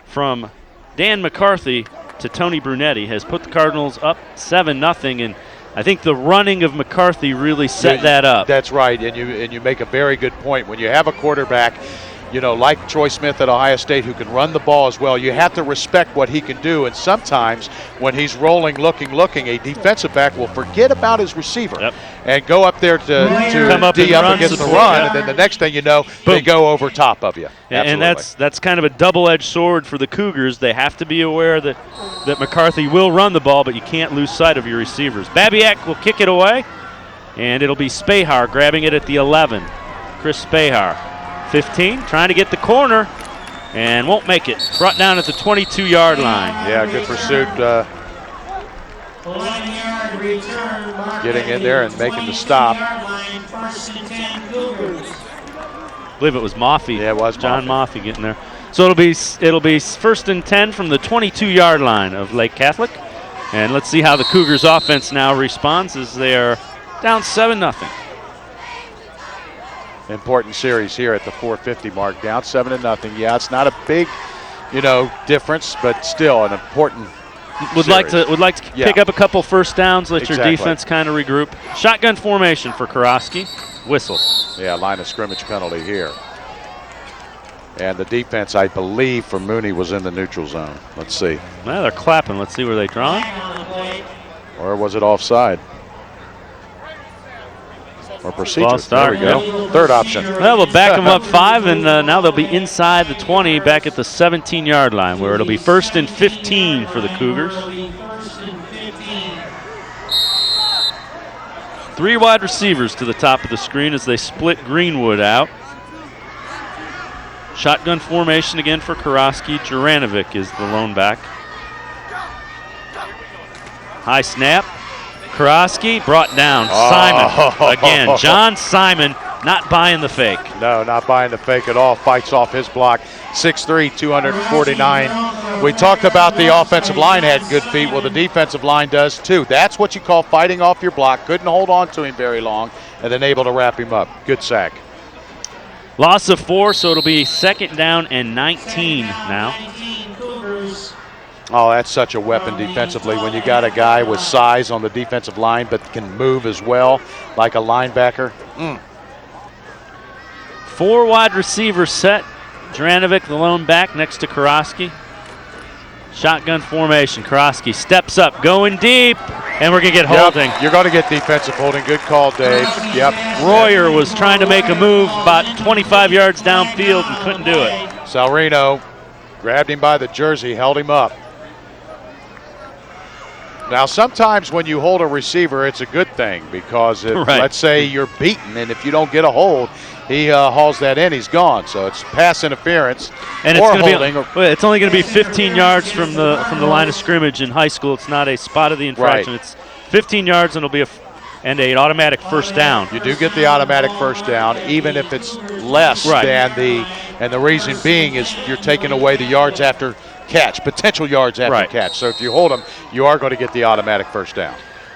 from Dan McCarthy to Tony Brunetti has put the Cardinals up 7-0, and I think the running of McCarthy really set that up. That's right, and you make a very good point. When you have a quarterback, like Troy Smith at Ohio State, who can run the ball as well, you have to respect what he can do. And sometimes when he's rolling, looking, a defensive back will forget about his receiver and go up there to come up D and up against the run, and then the next thing you know, they go over top of you. And that's kind of a double-edged sword for the Cougars. They have to be aware that McCarthy will run the ball, but you can't lose sight of your receivers. Babiak will kick it away, and it'll be Spahar grabbing it at the 11. Chris Spahar. 15, trying to get the corner, and won't make it. Brought down at the 22-yard line. Yeah, good pursuit. Getting in there and making the stop. I believe it was Maffey. Yeah, it was John Maffey getting there. So it'll be 1st and 10 from the 22-yard line of Lake Catholic. And let's see how the Cougars offense now responds as they are down 7-0. Important series here at the 4:50 mark, down 7-0. Yeah, it's not a big, difference, but still an important. Would like to pick up a couple first downs, let your defense kind of regroup. Shotgun formation for Karofsky. Whistle. Yeah, line of scrimmage penalty here. And the defense, I believe, for Mooney was in the neutral zone. Let's see. Well, they're clapping. Let's see where they draw. Or was it offside? Or procedure. There we go. Yep. Third option. Well, we'll back them up 5, and now they'll be inside the 20, back at the 17-yard line, where it'll be 1st and 15 for the Cougars. 3 wide receivers to the top of the screen as they split Greenwood out. Shotgun formation again for Karofsky. Juranovic is the lone back. High snap. Karofsky brought down. Simon again. John Simon not buying the fake. No, not buying the fake at all. Fights off his block. 6'3", 249. We talked about the offensive line had good feet. Well, the defensive line does too. That's what you call fighting off your block. Couldn't hold on to him very long and then able to wrap him up. Good sack. Loss of 4, so it'll be 2nd down and 19 now. Oh, that's such a weapon defensively when you got a guy with size on the defensive line but can move as well like a linebacker. 4 wide receivers set. Juranovic, the lone back, next to Karofsky. Shotgun formation. Karofsky steps up, going deep, and we're going to get holding. You're going to get defensive holding. Good call, Dave. Yep. Royer was trying to make a move about 25 yards downfield and couldn't do it. Salrino grabbed him by the jersey, held him up. Now, sometimes when you hold a receiver, it's a good thing because let's say you're beaten, and if you don't get a hold, he hauls that in, he's gone. So it's pass interference and or holding. It's only going to be 15 yards from the line of scrimmage in high school. It's not a spot of the infraction. Right. It's 15 yards, and it'll be an automatic first down. You do get the automatic first down, even if it's less than and the reason being is you're taking away the yards after catch, potential yards after catch. So if you hold them, you are going to get the automatic first down.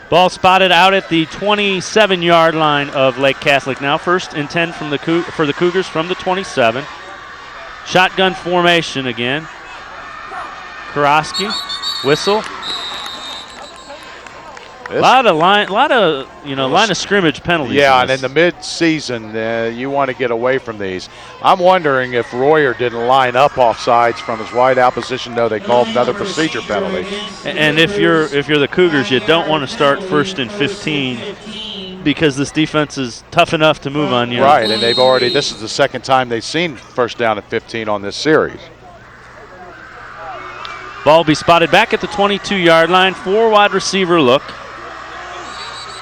Ball spotted out at the 27-yard line of Lake Catholic now. 1st and 10 for the Cougars from the 27. Shotgun formation again. Karofsky, whistle. A lot of line of scrimmage penalties. Yeah, and in the mid-season, you want to get away from these. I'm wondering if Royer didn't line up offsides from his wide out position. No, they called another procedure penalty. And if you're the Cougars, you don't want to start 1st and 15 because this defense is tough enough to move on you. Right, and this is the second time they've seen 1st down and 15 on this series. Ball will be spotted back at the 22-yard line. 4 wide receiver look.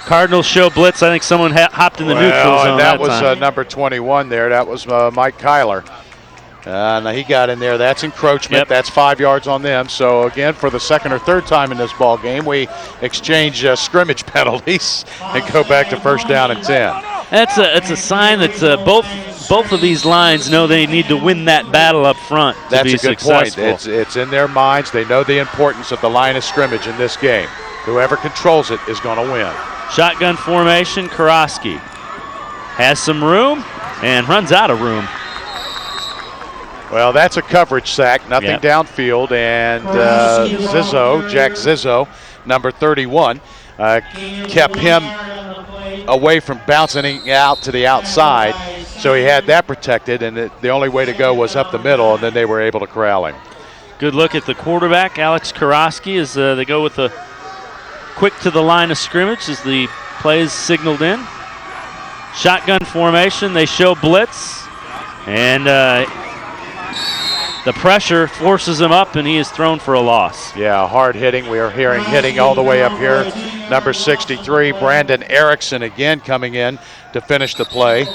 Cardinals show blitz. I think someone hopped in the neutral zone. And that was number 21 there. That was Mike Kyler. Now he got in there. That's encroachment. That's 5 yards on them. So again, for the 2nd or 3rd time in this ball game, we exchange scrimmage penalties and go back to 1st down and 10. It's a sign that both of these lines know they need to win that battle up front to That's be a good successful. point. It's in their minds. They know the importance of the line of scrimmage in this game. Whoever controls it is going to win. Shotgun formation, Karosky has some room and runs out of room. Well, that's a coverage sack, nothing Yep. downfield, and Jack Zizzo, number 31, kept him away from bouncing out to the outside, so he had that protected, and the only way to go was up the middle, and then they were able to corral him. Good look at the quarterback, Alex Karosky, as they go with the quick to the line of scrimmage as the play is signaled in. Shotgun formation, they show blitz, and the pressure forces him up, and he is thrown for a loss. Yeah, hard hitting. We are hearing hitting all the way up here. Number 63, Brandon Erickson again coming in to finish the play.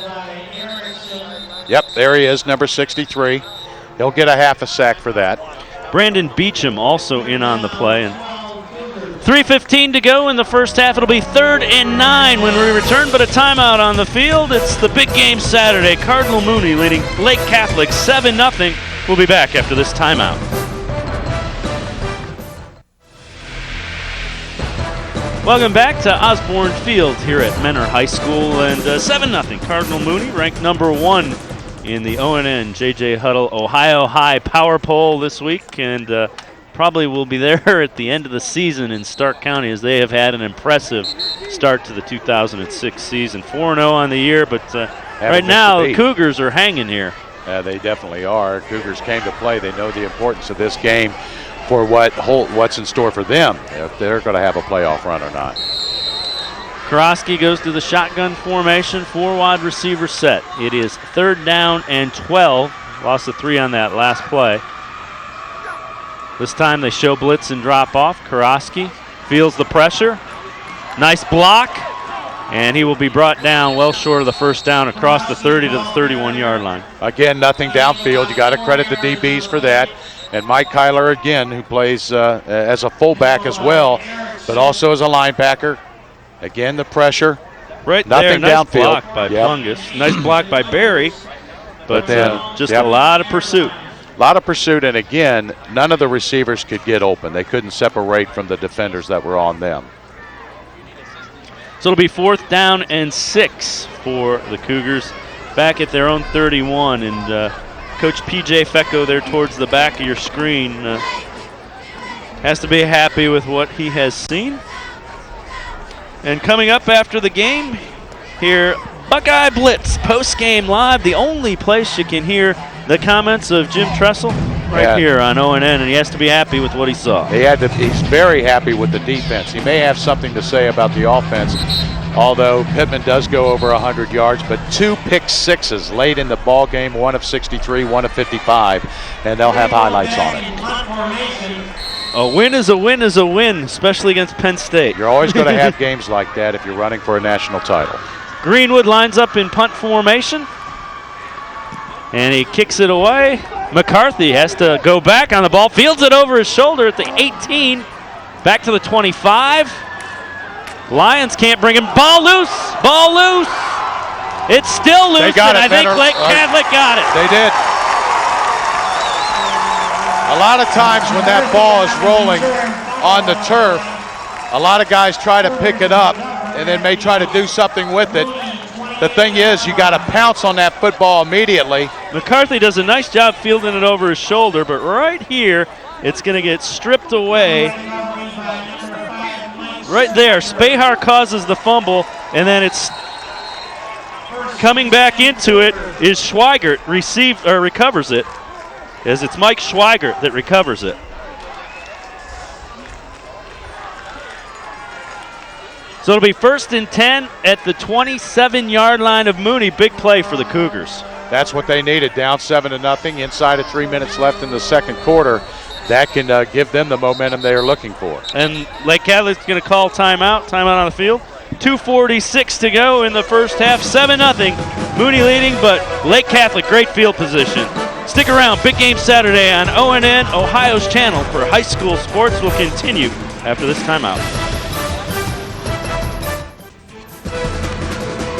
Yep, there he is, number 63. He'll get a half a sack for that. Brandon Beecham also in on the play. And 3:15 to go in the first half. It'll be 3rd and 9 when we return, but a timeout on the field. It's the big game Saturday. Cardinal Mooney leading Lake Catholic 7-0. We'll be back after this timeout. Welcome back to Osborne Field here at Menor High School, and 7-0. Cardinal Mooney ranked number 1 in the ONN J.J. Huddle Ohio High Power Poll this week, and probably will be there at the end of the season in Stark County, as they have had an impressive start to the 2006 season. 4-0 on the year, but right now the Cougars are hanging here. Yeah, they definitely are. Cougars came to play. They know the importance of this game for what's in store for them, if they're going to have a playoff run or not. Karosky goes to the shotgun formation, 4 wide receiver set. It is 3rd down and 12. Lost of 3 on that last play. This time they show blitz and drop off. Karosky feels the pressure. Nice block, and he will be brought down well short of the first down across the 30 to the 31-yard line. Again, nothing downfield. You got to credit the DBs for that. And Mike Kyler again, who plays as a fullback as well, but also as a linebacker. Again, the pressure. Right nothing there, nice downfield. Block by Bungus. Nice block by Barry, but then just yep. a lot of pursuit. A lot of pursuit, and again, none of the receivers could get open. They couldn't separate from the defenders that were on them. So it'll be 4th down and 6 for the Cougars, back at their own 31. And Coach P.J. Fecco there towards the back of your screen has to be happy with what he has seen. And coming up after the game, here, Buckeye Blitz post-game live, the only place you can hear the comments of Jim Tressel here on ONN, and he has to be happy with what he saw. He's very happy with the defense. He may have something to say about the offense, although Pittman does go over 100 yards, but 2 pick sixes late in the ball game, 1 of 63, 1 of 55, and they'll have highlights on it. A win is a win is a win, especially against Penn State. You're always going to have games like that if you're running for a national title. Greenwood lines up in punt formation, and he kicks it away. McCarthy has to go back on the ball, fields it over his shoulder at the 18, back to the 25. Lions can't bring him. Ball loose. It's still loose, and I think Lake Catholic got it. They did. A lot of times when that ball is rolling on the turf, a lot of guys try to pick it up and then may try to do something with it. The thing is, you got to pounce on that football immediately. McCarthy does a nice job fielding it over his shoulder, but right here, it's going to get stripped away. Right there, Spahar causes the fumble, and then it's coming back into it is Schweigert recovers it, as it's Mike Schweigert that recovers it. So it'll be 1st and 10 at the 27-yard line of Mooney. Big play for the Cougars. That's what they needed, down 7-0, inside of 3 minutes left in the second quarter. That can give them the momentum they are looking for. And Lake Catholic's going to call timeout on the field. 2:46 to go in the first half, 7-0. Mooney leading, but Lake Catholic, great field position. Stick around, big game Saturday on ONN, Ohio's channel for high school sports will continue after this timeout.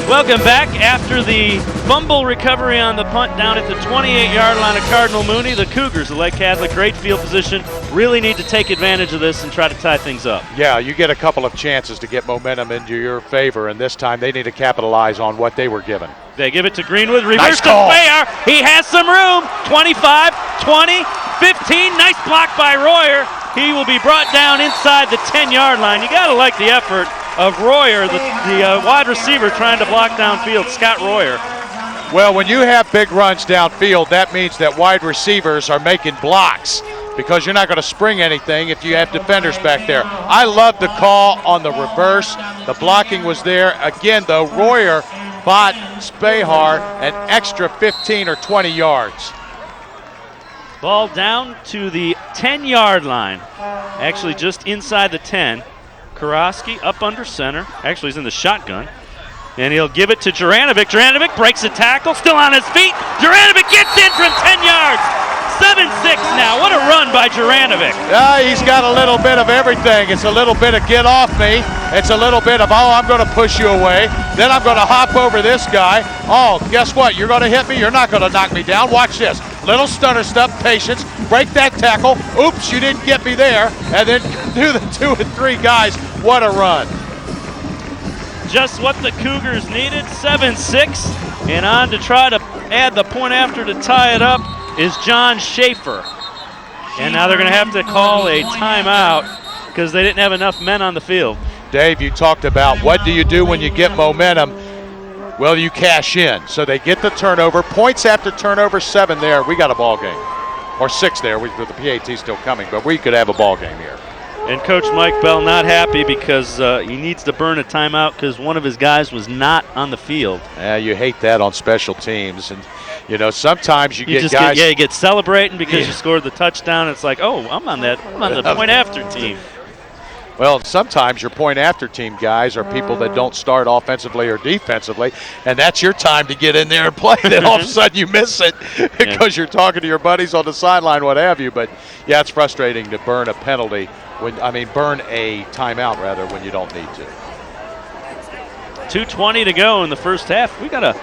Welcome back. After the fumble recovery on the punt down at the 28-yard line of Cardinal Mooney, the Cougars of Lake Catholic, great field position, really need to take advantage of this and try to tie things up. Yeah, you get a couple of chances to get momentum into your favor, and this time they need to capitalize on what they were given. They give it to Greenwood, reverse Nice to call. Bayar. He has some room. 25, 20, 15. Nice block by Royer. He will be brought down inside the 10-yard line. You got to like the effort of Royer, the wide receiver trying to block downfield, Scott Royer. Well, when you have big runs downfield, that means that wide receivers are making blocks because you're not going to spring anything if you have defenders back there. I love the call on the reverse. The blocking was there. Again, though, Royer bought Spahar an extra 15 or 20 yards. Ball down to the 10-yard line, actually just inside the 10. Karofsky up under center. Actually, he's in the shotgun. And he'll give it to Juranovic. Juranovic breaks a tackle, still on his feet. Juranovic gets in from 10 yards. 7-6 now. What a run by Juranovic. He's got a little bit of everything. It's a little bit of get off me. It's a little bit of, oh, I'm going to push you away. Then I'm going to hop over this guy. Oh, guess what? You're going to hit me. You're not going to knock me down. Watch this. Little stunner stuff, patience. Break that tackle. Oops, you didn't get me there. And then do the 2 and 3 guys. What a run. Just what the Cougars needed. 7-6. And on to try to add the point after to tie it up is John Schaefer. And now they're going to have to call a timeout because they didn't have enough men on the field. Dave, you talked about what do you do when you get momentum? Well, you cash in. So they get the turnover. Points after turnover, 7 there. We got a ball game. Or 6 there. With the PAT still coming, but we could have a ball game here. And Coach Mike Bell not happy because he needs to burn a timeout because one of his guys was not on the field. Yeah, you hate that on special teams. And, you know, sometimes you get guys. You get celebrating because you scored the touchdown. It's like, oh, I'm on the point after team. Well, sometimes your point after team guys are people that don't start offensively or defensively, and that's your time to get in there and play. Then all of a sudden you miss it because you're talking to your buddies on the sideline, what have you. But yeah, it's frustrating to burn a penalty burn a timeout rather when you don't need to. 2:20 to go in the first half. We got a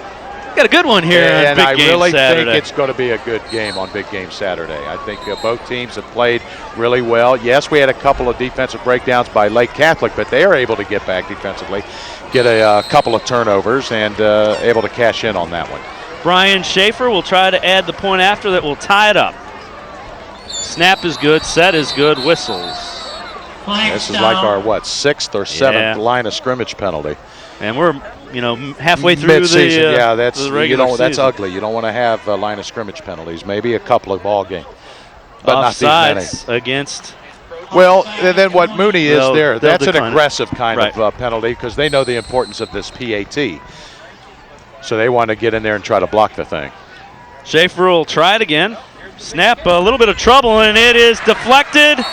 good one here on Big Game Saturday. And I really think it's going to be a good game on Big Game Saturday. I think both teams have played really well. Yes, we had a couple of defensive breakdowns by Lake Catholic, but they are able to get back defensively, get a couple of turnovers, and able to cash in on that one. Brian Schaefer will try to add the point after that will tie it up. Snap is good, set is good, whistles. This is like our, 6th or 7th line of scrimmage penalty. And we're, halfway through mid-season. the regular season. That's ugly. You don't want to have line of scrimmage penalties. Maybe a couple of ball games, but not these many. Against. Well, and then what Mooney is there, that's an aggressive kind of penalty because they know the importance of this PAT. So they want to get in there and try to block the thing. Schaefer will try it again. Snap, a little bit of trouble, and it is deflected.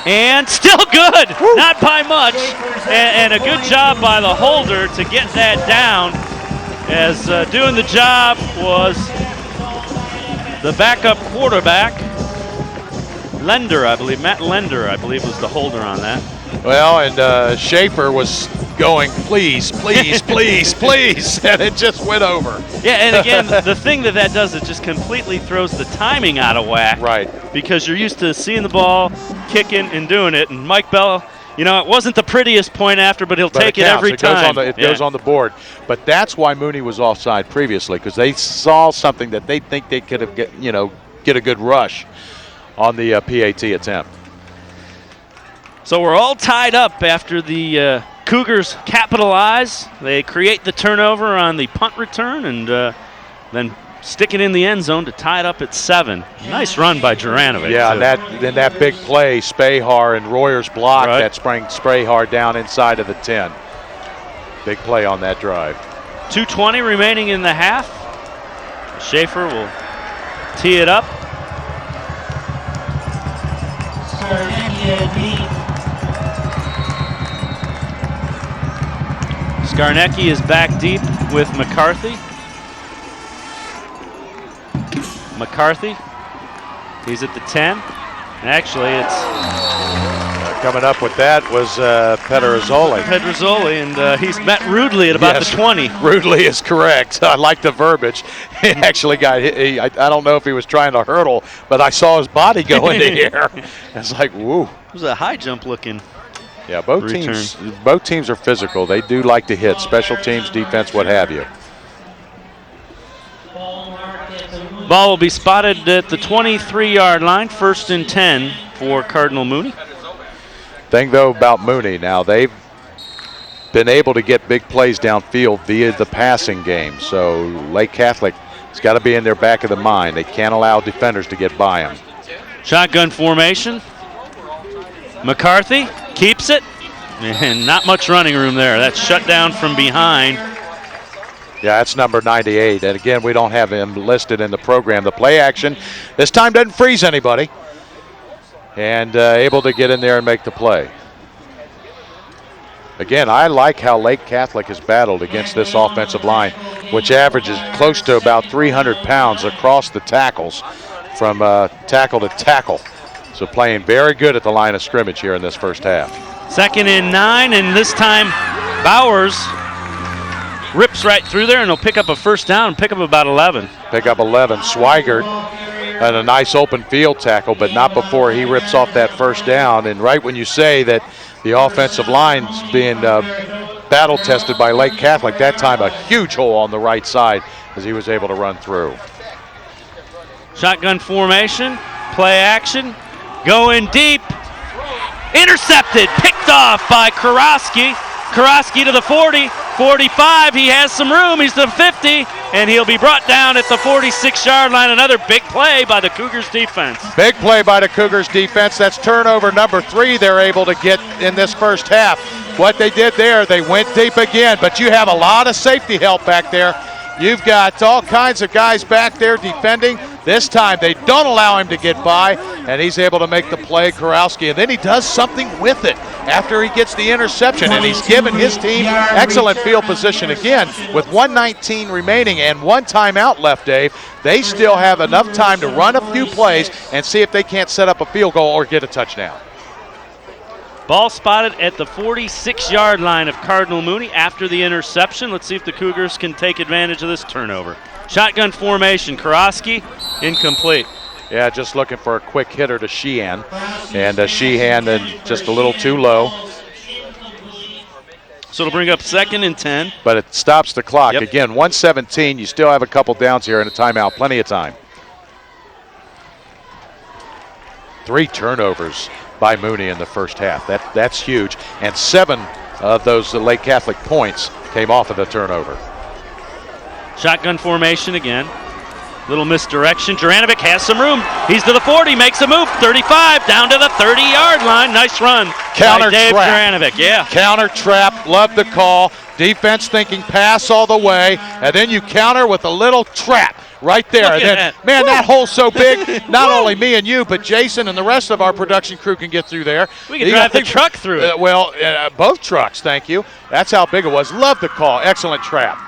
And still good, not by much. And a good job by the holder to get that down, as doing the job was the backup quarterback, Lender, I believe. Matt Lender, I believe, was the holder on that. Well, and Schaefer was going, please, please, please, please, and it just went over. Yeah, and again, the thing that does, it just completely throws the timing out of whack. Right. Because you're used to seeing the ball, kicking, and doing it. And Mike Bell, it wasn't the prettiest point after, but he'll take it every time. It goes on the board. But that's why Mooney was offside previously, because they saw something that they think they could have get a good rush on the PAT attempt. So we're all tied up after the Cougars capitalize. They create the turnover on the punt return and then stick it in the end zone to tie it up at 7. Nice run by Juranovic. Yeah, and that big play, Spahar and Royer's block that sprang Spahar down inside of the 10. Big play on that drive. 2:20 remaining in the half. Schaefer will tee it up. Skarnecki is back deep with McCarthy. He's at the 10. And actually, it's Coming up with that was Pedrizzoli. And he's met rudely at about the 20. Rudely is correct. I like the verbiage. He actually got hit. I don't know if he was trying to hurdle, but I saw his body go in the air. It's like, woo. It was a high jump looking. Yeah, both teams are physical. They do like to hit, special teams, defense, what have you. Ball will be spotted at the 23-yard line, 1st and 10 for Cardinal Mooney. Thing, though, about Mooney, now they've been able to get big plays downfield via the passing game. So Lake Catholic has got to be in their back of the mind. They can't allow defenders to get by them. Shotgun formation. McCarthy keeps it. And not much running room there. That's shut down from behind. Yeah, that's number 98. And again, we don't have him listed in the program. The play action this time doesn't freeze anybody. And able to get in there and make the play. Again, I like how Lake Catholic has battled against this offensive line, which averages close to about 300 pounds across the tackles from tackle to tackle. So playing very good at the line of scrimmage here in this first half. 2nd and 9, and this time Bowers rips right through there, and he'll pick up a first down and pick up about 11. Pick up 11. Swigert had a nice open field tackle, but not before he rips off that first down. And right when you say that the offensive line's being battle tested by Lake Catholic, that time a huge hole on the right side as he was able to run through. Shotgun formation, play action, going deep, intercepted, picked off by Karofsky. Karofsky to the 40, 45, he has some room, he's to the 50, and he'll be brought down at the 46-yard line. Another big play by the Cougars defense. Big play by the Cougars defense. That's turnover number 3 they're able to get in this first half. What they did there, they went deep again, but you have a lot of safety help back there. You've got all kinds of guys back there defending. This time they don't allow him to get by, and he's able to make the play, Karowski, and then he does something with it after he gets the interception, and he's given his team excellent field position again. With 1:19 remaining and 1 timeout left, Dave, they still have enough time to run a few plays and see if they can't set up a field goal or get a touchdown. Ball spotted at the 46-yard line of Cardinal Mooney after the interception. Let's see if the Cougars can take advantage of this turnover. Shotgun formation, Karofsky, incomplete. Yeah, just looking for a quick hitter to Sheehan. And Sheehan just a little too low. So it'll bring up 2nd and 10. But it stops the clock. Yep. Again, 1:17. You still have a couple downs here and a timeout. Plenty of time. 3 turnovers by Mooney in the first half. That's huge. And 7 of those Lake Catholic points came off of the turnover. Shotgun formation again. Little misdirection. Juranovic has some room. He's to the 40, makes a move. 35, down to the 30-yard line. Nice run. Counter by Dave trap. Juranovic, yeah. Counter trap, love the call. Defense thinking pass all the way, and then you counter with a little trap right there. Look And at then, that. man, that hole's so big, not only me and you, but Jason and the rest of our production crew can get through there. We can drive the truck through it. Both trucks, thank you. That's how big it was. Love the call. Excellent trap.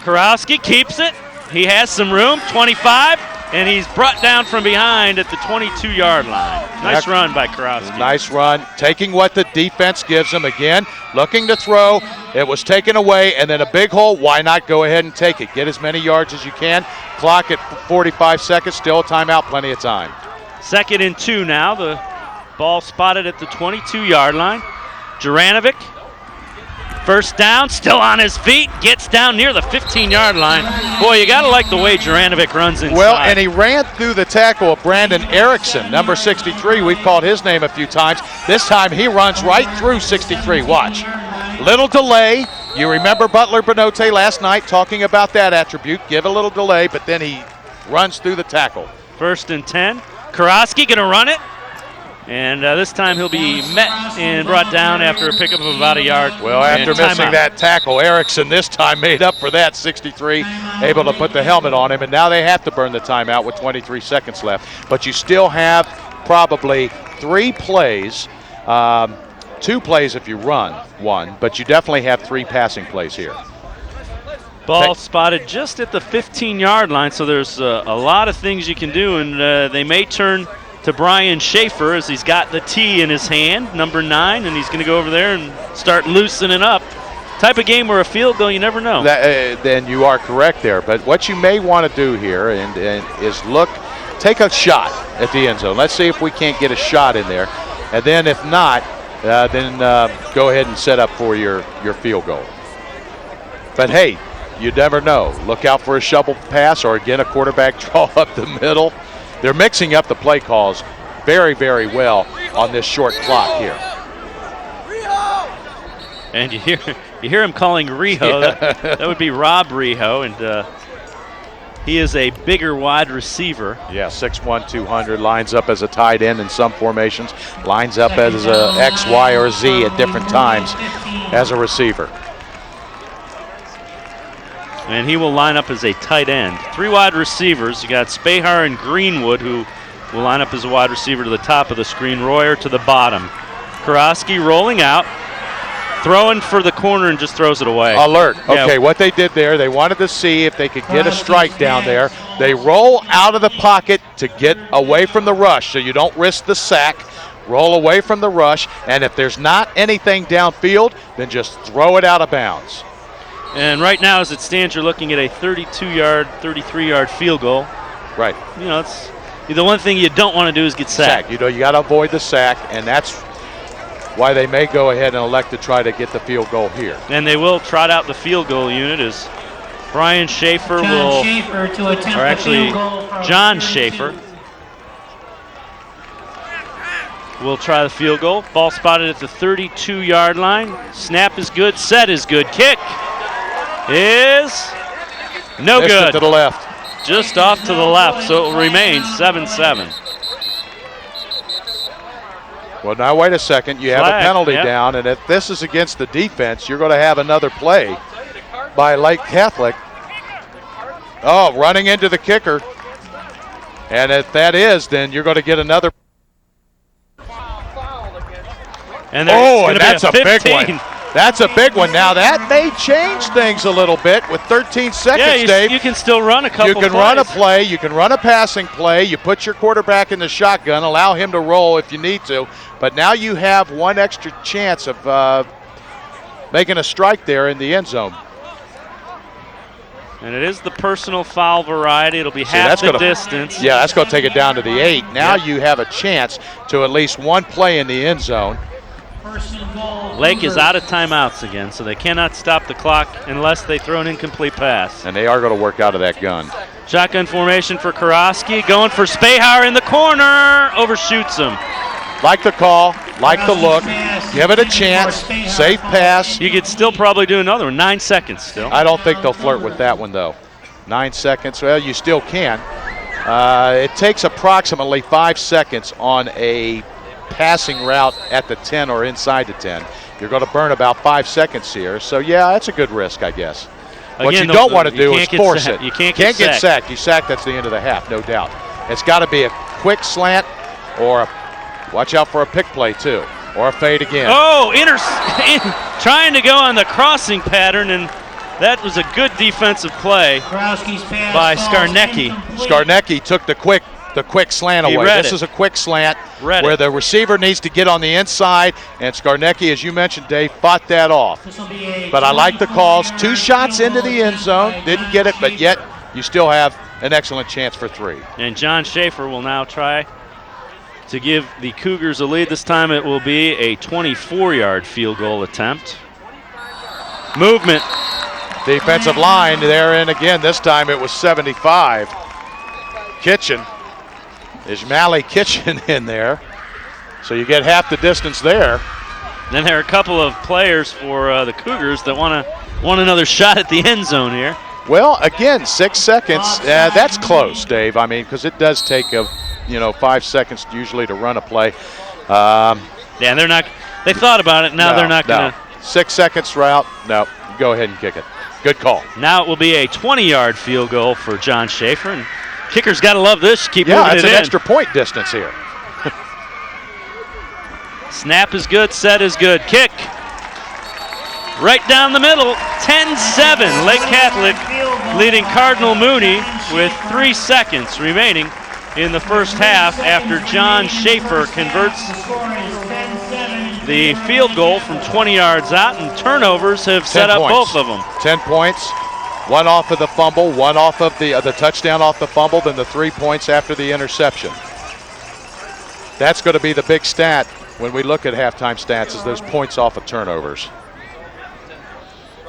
Karowski keeps it. He has some room, 25, and he's brought down from behind at the 22-yard line. Nice run by Karowski. Nice run, taking what the defense gives him again, looking to throw. It was taken away, and then a big hole. Why not go ahead and take it? Get as many yards as you can. Clock at 45 seconds, still a timeout, plenty of time. 2nd and 2 now. The ball spotted at the 22-yard line. Juranovic, first down, still on his feet, gets down near the 15-yard line. Boy, you got to like the way Juranovic runs inside. Well, and he ran through the tackle of Brandon Erickson, number 63. We've called his name a few times. This time he runs right through 63. Watch. Little delay. You remember Butler Benote last night talking about that attribute. Give a little delay, but then he runs through the tackle. 1st and 10. Karofsky going to run it. And this time he'll be met and brought down after a pickup of about a yard. Well, after missing timeout. that tackle, Erickson this time made up for that. 63, able to put the helmet on him, and now they have to burn the timeout with 23 seconds left. But you still have probably 3 plays, 2 plays if you run one, but you definitely have 3 passing plays here. Ball spotted just at the 15-yard line, so there's a lot of things you can do, and they may turn to Brian Schaefer as he's got the tee in his hand, number 9, and he's going to go over there and start loosening up. Type of game where a field goal, you never know. Then you are correct there. But what you may want to do here is take a shot at the end zone. Let's see if we can't get a shot in there. And then if not, then go ahead and set up for your field goal. But hey, you never know. Look out for a shovel pass or, again, a quarterback draw up the middle. They're mixing up the play calls very, very well on this short clock here. And you hear him calling Riho. Yeah. That would be Rob Riho, and he is a bigger wide receiver. Yeah, 6'1", 200, lines up as a tight end in some formations, lines up as a X, Y, or Z at different times as a receiver. And he will line up as a tight end. 3 wide receivers. You got Spahar and Greenwood, who will line up as a wide receiver to the top of the screen. Royer to the bottom. Karofsky rolling out, throwing for the corner and just throws it away. Alert. Yeah. Okay, what they did there, they wanted to see if they could get a strike down there. They roll out of the pocket to get away from the rush, so you don't risk the sack. Roll away from the rush, and if there's not anything downfield, then just throw it out of bounds. And right now, as it stands, you're looking at a 32-yard, 33-yard field goal. Right. You know, it's the one thing you don't want to do is get sacked. You got to avoid the sack, and that's why they may go ahead and elect to try to get the field goal here. And they will trot out the field goal unit as Brian Schaefer John Schaefer will try the field goal. Ball spotted at the 32-yard line. Snap is good, set is good. Kick is no Missed good. it to the left. Just off to the left, so it will remain 7-7. Well, now wait a second. You have Flag, a penalty yep. down, and if this is against the defense, you're going to have another play by Lake Catholic. Oh, running into the kicker. And if that is, then you're going to get another. And and that's a big one. That's a big one. Now, that may change things a little bit with 13 seconds, Dave. You can still run a couple You can plays. run a play. You can run a passing play. You put your quarterback in the shotgun, allow him to roll if you need to. But now you have one extra chance of making a strike there in the end zone. And it is the personal foul variety. It'll be half the distance. Yeah, that's going to take it down to the 8. Now you have a chance to at least one play in the end zone. Lake is out of timeouts again, so they cannot stop the clock unless they throw an incomplete pass. And they are going to work out of that gun. Shotgun formation for Karofsky, going for Spahar in the corner, overshoots him. Like the call, like the look, give it a chance, safe pass. You could still probably do another one, 9 seconds still. I don't think they'll flirt with that one, though. 9 seconds, well, you still can. It takes approximately 5 seconds on a passing route at the 10 or inside the 10. You're going to burn about 5 seconds here, so yeah, that's a good risk, I guess. What you don't want to do is force it. You can't get sacked. You sack, that's the end of the half, no doubt. It's got to be a quick slant or watch out for a pick play, too, or a fade again. Oh, trying to go on the crossing pattern, and that was a good defensive play by Skarnecki. Skarnecki took the quick slant away. This is a quick slant where the receiver needs to get on the inside, and Skarnecki, as you mentioned, Dave, fought that off. But I like the calls. 2 shots into the end zone, didn't get it, but yet you still have an excellent chance for 3. And John Schaefer will now try to give the Cougars a lead. This time it will be a 24-yard field goal attempt. Movement. Defensive line there, and again, this time it was 75. Kitchen. Ismaili Kitchen in there. So you get half the distance there. Then there are a couple of players for the Cougars that want another shot at the end zone here. Well, again, 6 seconds. That's close, Dave. I mean, because it does take 5 seconds usually to run a play. They're not. They thought about it. Now they're not going to. 6 seconds route. No, go ahead and kick it. Good call. Now it will be a 20-yard field goal for John Schaefer. And kickers got to love this. Keep moving it in. Yeah, it's an extra point distance here. Snap is good. Set is good. Kick. Right down the middle. 10-7. Lake Catholic leading Cardinal Mooney with 3 seconds remaining in the first half after John Schaefer converts the field goal from 20 yards out, and turnovers have set up both of them. 10 points. One off of the fumble, one off of the touchdown off the fumble, then the 3 points after the interception. That's going to be the big stat when we look at halftime stats, is those points off of turnovers.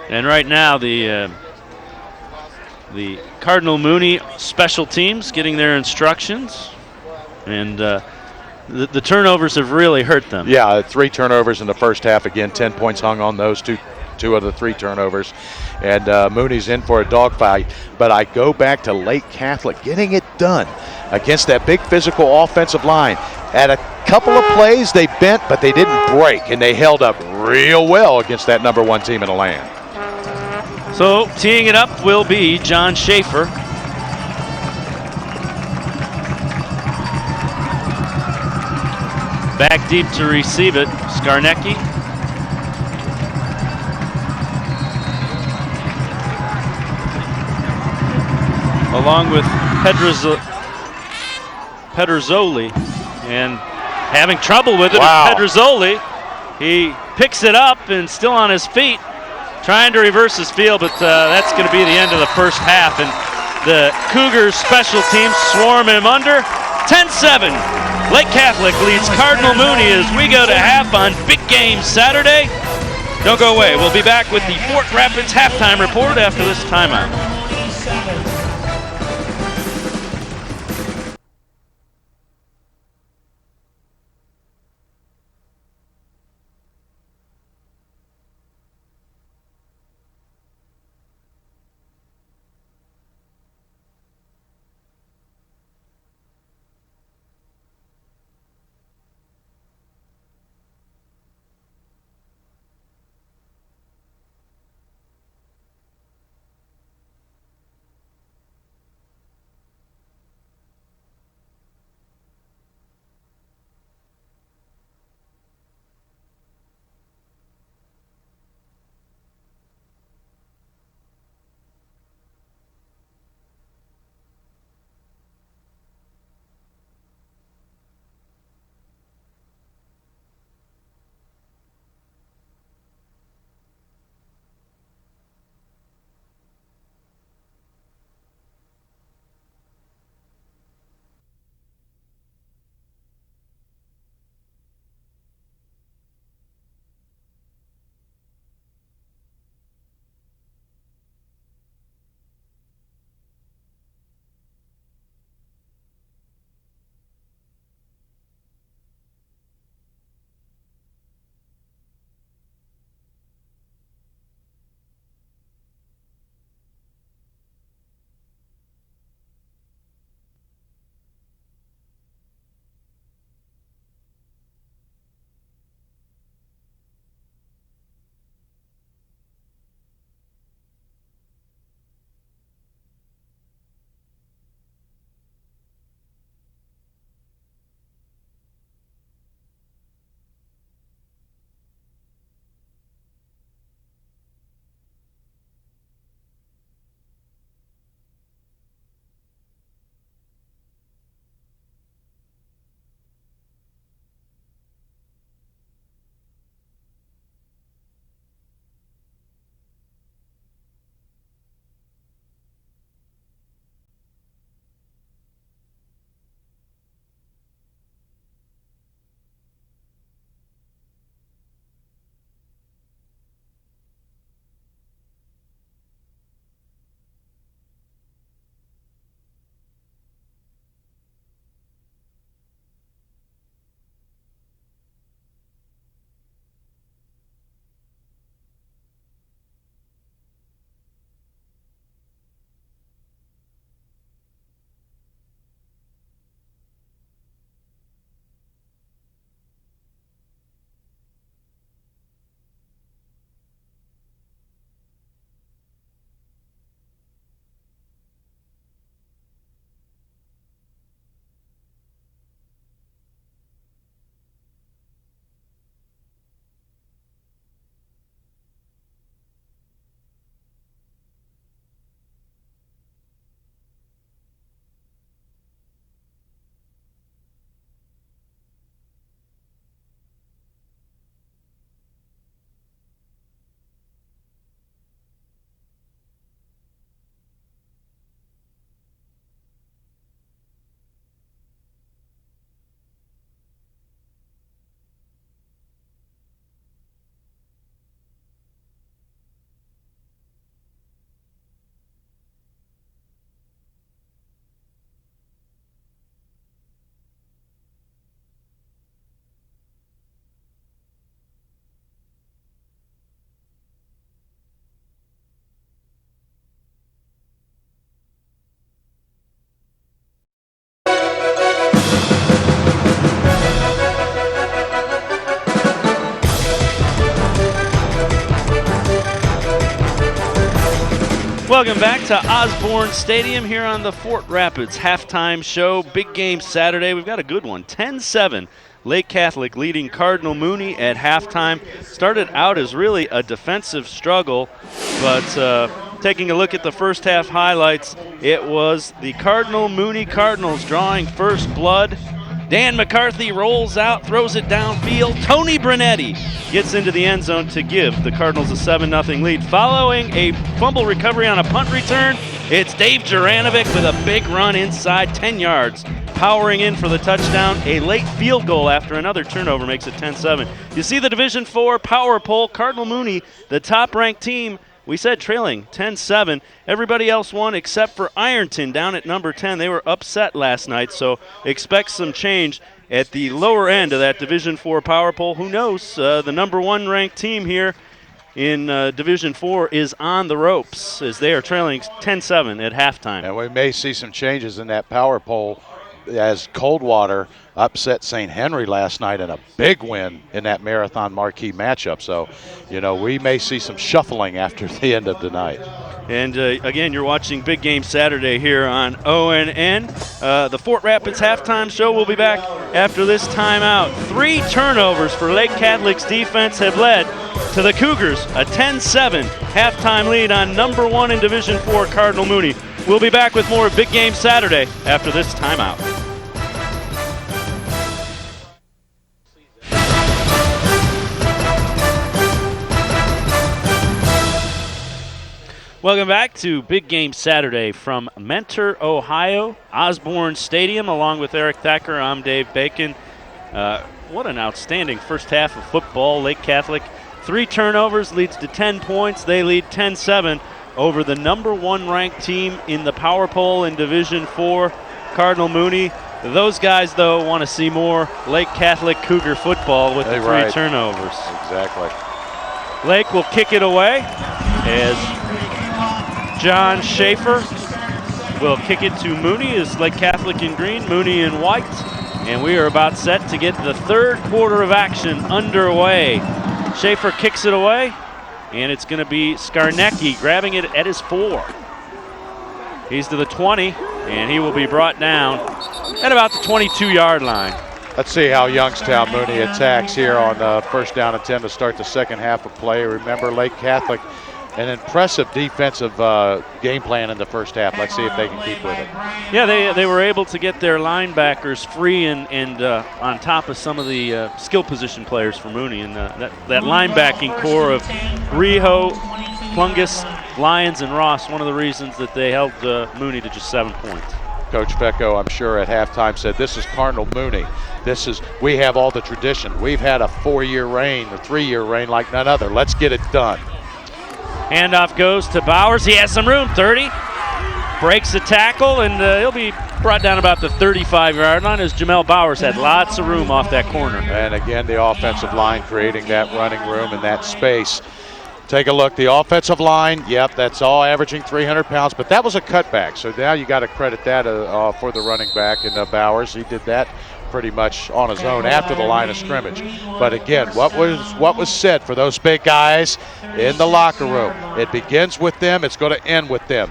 And right now the Cardinal Mooney special teams getting their instructions, and the turnovers have really hurt them. Yeah, 3 turnovers in the first half. Again, 10 points hung on those two of the 3 turnovers. And Mooney's in for a dogfight. But I go back to Lake Catholic getting it done against that big physical offensive line. At a couple of plays, they bent, but they didn't break, and they held up real well against that number 1 team in the land. So teeing it up will be John Schaefer. Back deep to receive it, Skarnecki. Along with Pedrozzoli, and having trouble with it. Wow. Pedrozzoli, he picks it up and still on his feet, trying to reverse his field, but that's going to be the end of the first half, and the Cougars special teams swarm him under. 10-7, Lake Catholic leads Cardinal Mooney as we go to half on Big Game Saturday. Don't go away. We'll be back with the Fort Rapids halftime report after this timeout. Welcome back to Osborne Stadium here on the Fort Rapids halftime show. Big game Saturday. We've got a good one. 10-7. Lake Catholic leading Cardinal Mooney at halftime. Started out as really a defensive struggle, but taking a look at the first half highlights, it was the Cardinal Mooney Cardinals drawing first blood. Dan McCarthy rolls out, throws it downfield. Tony Brunetti gets into the end zone to give the Cardinals a 7-0 lead. Following a fumble recovery on a punt return, it's Dave Juranovic with a big run inside 10 yards. Powering in for the touchdown. A late field goal after another turnover makes it 10-7. You see the Division IV power poll. Cardinal Mooney, the top-ranked team, we said trailing 10-7. Everybody else won except for Ironton down at number 10. They were upset last night, so expect some change at the lower end of that Division IV power poll. Who knows? The number 1 ranked team here in Division IV is on the ropes as they are trailing 10-7 at halftime. And we may see some changes in that power poll as Coldwater upset St. Henry last night in a big win in that Marathon Marquee matchup. So, you know, we may see some shuffling after the end of the night. And again, you're watching Big Game Saturday here on ONN. The Fort Rapids halftime show will be back after this timeout. 3 turnovers for Lake Catholic's defense have led to the Cougars a 10-7 halftime lead on number 1 in Division IV, Cardinal Mooney. We'll be back with more of Big Game Saturday after this timeout. Welcome back to Big Game Saturday from Mentor, Ohio, Osborne Stadium. Along with Eric Thacker, I'm Dave Bacon. What an outstanding first half of football. Lake Catholic, 3 turnovers, leads to 10 points. They lead 10-7 over the number 1 ranked team in the power poll in Division IV, Cardinal Mooney. Those guys, though, want to see more Lake Catholic Cougar football with the 3 turnovers. Exactly. Lake will kick it away as John Schaefer will kick it to Mooney. Is Lake Catholic in green, Mooney in white. And we are about set to get the third quarter of action underway. Schaefer kicks it away, and it's going to be Skarnecki grabbing it at his 4. He's to the 20, and he will be brought down at about the 22-yard line. Let's see how Youngstown Mooney attacks here on first down and 10 to start the second half of play. Remember, Lake Catholic, an impressive defensive game plan in the first half. Let's see if they can keep with it. Yeah, they were able to get their linebackers free and on top of some of the skill position players for Mooney. And that linebacking core of Riho, Plungus, Lyons, and Ross, one of the reasons that they held Mooney to just 7 points. Coach Becco, I'm sure at halftime, said, this is Cardinal Mooney. We have all the tradition. We've had a 4-year reign, a 3-year reign like none other. Let's get it done. Handoff goes to Bowers. He has some room, 30. Breaks the tackle, and he'll be brought down about the 35-yard line as Jamel Bowers had lots of room off that corner. And again, the offensive line creating that running room and that space. Take a look. The offensive line, yep, that's all averaging 300 pounds, but that was a cutback. So now you got to credit that for the running back in Bowers. He did that pretty much on his own after the line of scrimmage. But again, what was said for those big guys in the locker room? It begins with them. It's going to end with them.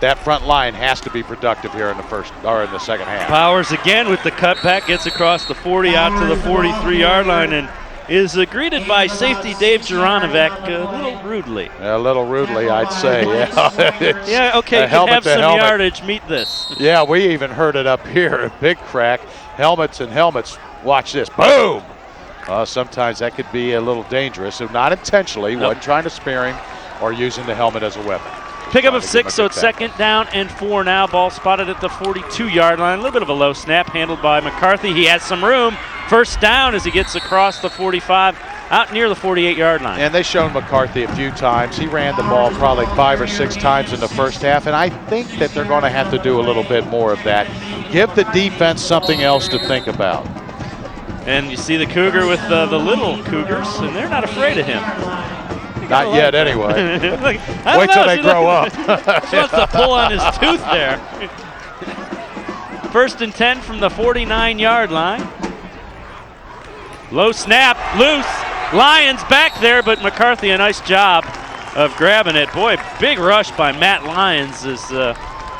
That front line has to be productive here in the second half. Bowers again with the cutback, gets across the 40 out to the 43-yard line and is greeted by safety Dave Juranovic a little rudely. A little rudely, I'd say. Yeah. Yeah, okay, you can have some yardage, meet this. Yeah, we even heard it up here, a big crack. Helmets and helmets. Watch this. Boom! Sometimes that could be a little dangerous. So not intentionally, wasn't trying to spare him or using the helmet as a weapon. Pickup of 6, so it's second down and 4 now. Ball spotted at the 42-yard line. A little bit of a low snap handled by McCarthy. He has some room. First down as he gets across the 45, out near the 48-yard line. And they've shown McCarthy a few times. He ran the ball probably 5 or 6 times in the first half, and I think that they're going to have to do a little bit more of that. Give the defense something else to think about. And you see the Cougar with the little Cougars, and they're not afraid of him. Not yet, anyway. Wait till they grow up. He wants to pull on his tooth there. First and 10 from the 49-yard line. Low snap, loose. Lyons back there, but McCarthy, a nice job of grabbing it. Boy, big rush by Matt Lyons as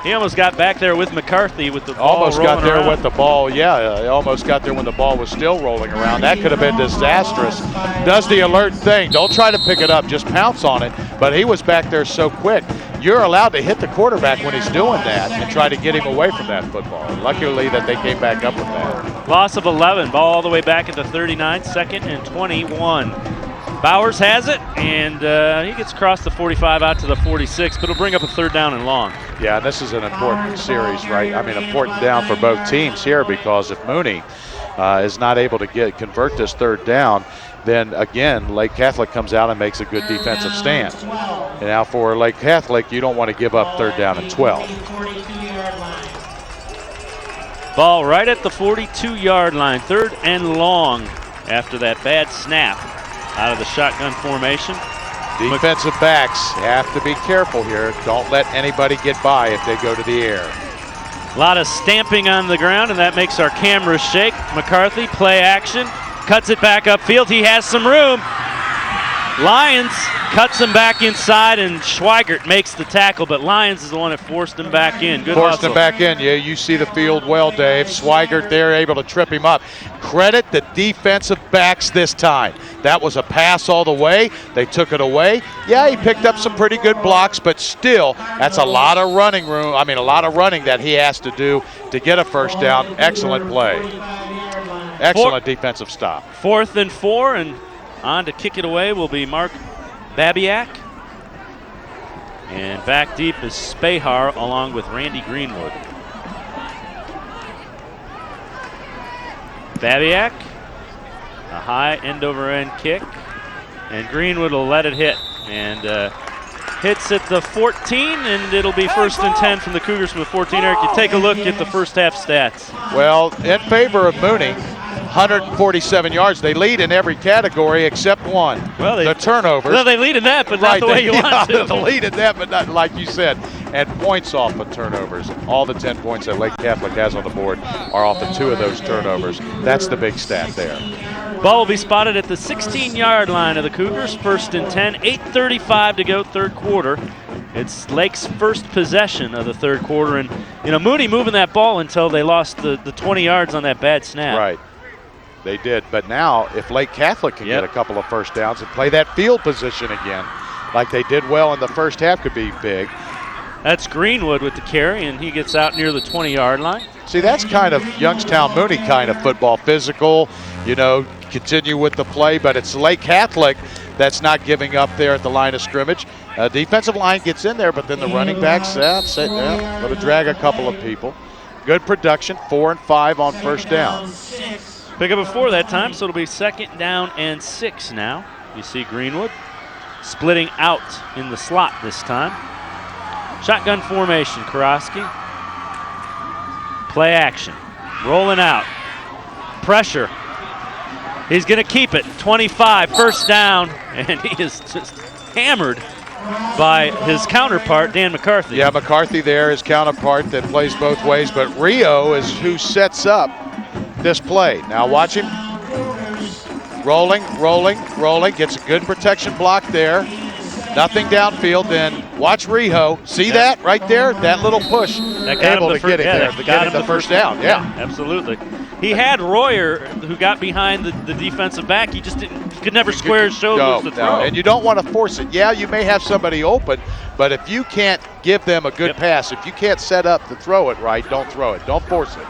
he almost got back there with McCarthy with the ball Almost got there around. with the ball. Yeah, he almost got there when the ball was still rolling around. That could have been disastrous. Does the alert thing. Don't try to pick it up. Just pounce on it. But he was back there so quick. You're allowed to hit the quarterback when he's doing that and try to get him away from that football. Luckily that they came back up with that. Loss of 11. Ball all the way back at the 39, 2nd and 21. Bowers has it, and he gets across the 45 out to the 46, but it'll bring up a 3rd down and long. Yeah, and this is an important series, right? I mean, important down for both teams here, because if Mooney is not able to convert this 3rd down, then again, Lake Catholic comes out and makes a good defensive stand. And now for Lake Catholic, you don't want to give up 3rd down and 12. Ball right at the 42-yard line, 3rd and long after that bad snap out of the shotgun formation. Defensive backs have to be careful here. Don't let anybody get by if they go to the air. A lot of stamping on the ground, and that makes our cameras shake. McCarthy, play action, cuts it back upfield. He has some room. Lyons cuts him back inside, and Schweigert makes the tackle, but Lyons is the one that forced him back in. Good Forced hustle. him back in. Yeah, you see the field well, Dave. Schweigert there able to trip him up. Credit the defensive backs this time. That was a pass all the way. They took it away. Yeah, he picked up some pretty good blocks, but still, that's a lot of running room. I mean, a lot of running that he has to do to get a 1st down. Excellent play. Excellent defensive stop. 4th and 4, and on to kick it away will be Mark Babiak. And back deep is Spahar along with Randy Greenwood. Babiak, a high end-over-end kick, and Greenwood will let it hit. And hits at the 14, and it'll be 1st and 10 from the Cougars from the 14. Eric, you take a look at the first half stats. Well, in favor of Mooney, 147 yards. They lead in every category except one. Well, the turnovers. Well, they lead in that, but right, not the way you want to. They lead in that, but not like you said. And points off of turnovers. All the 10 points that Lake Catholic has on the board are off of 2 of those turnovers. That's the big stat there. Ball will be spotted at the 16-yard line of the Cougars. 1st and 10, 8:35 to go, 3rd quarter. It's Lake's first possession of the 3rd quarter, and Mooney moving that ball until they lost the 20 yards on that bad snap. Right. They did, but now if Lake Catholic can get a couple of 1st downs and play that field position again, like they did well in the first half, could be big. That's Greenwood with the carry, and he gets out near the 20-yard line. See, that's kind of Youngstown Mooney kind of football. Physical, continue with the play, but it's Lake Catholic that's not giving up there at the line of scrimmage. Defensive line gets in there, but then the running backs, going to drag a couple of people. Good production, 4 and 5 on 1st down. Pick up a 4 that time, so it'll be 2nd down and 6 now. You see Greenwood splitting out in the slot this time. Shotgun formation, Karofsky. Play action, rolling out. Pressure. He's going to keep it. 25, 1st down, and he is just hammered by his counterpart, Dan McCarthy. Yeah, McCarthy there, his counterpart that plays both ways, but Rio is who sets up this play. Now watch him. Rolling, gets a good protection block there. Nothing downfield, then watch Rio. See that right there? That little push. That got able him to get it there. Got him the 1st down, yeah. Absolutely. He had Royer, who got behind the defensive back. He just could never square his shoulders to throw. And you don't want to force it. Yeah, you may have somebody open, but if you can't give them a good pass, if you can't set up to throw it right, don't throw it. Don't force it.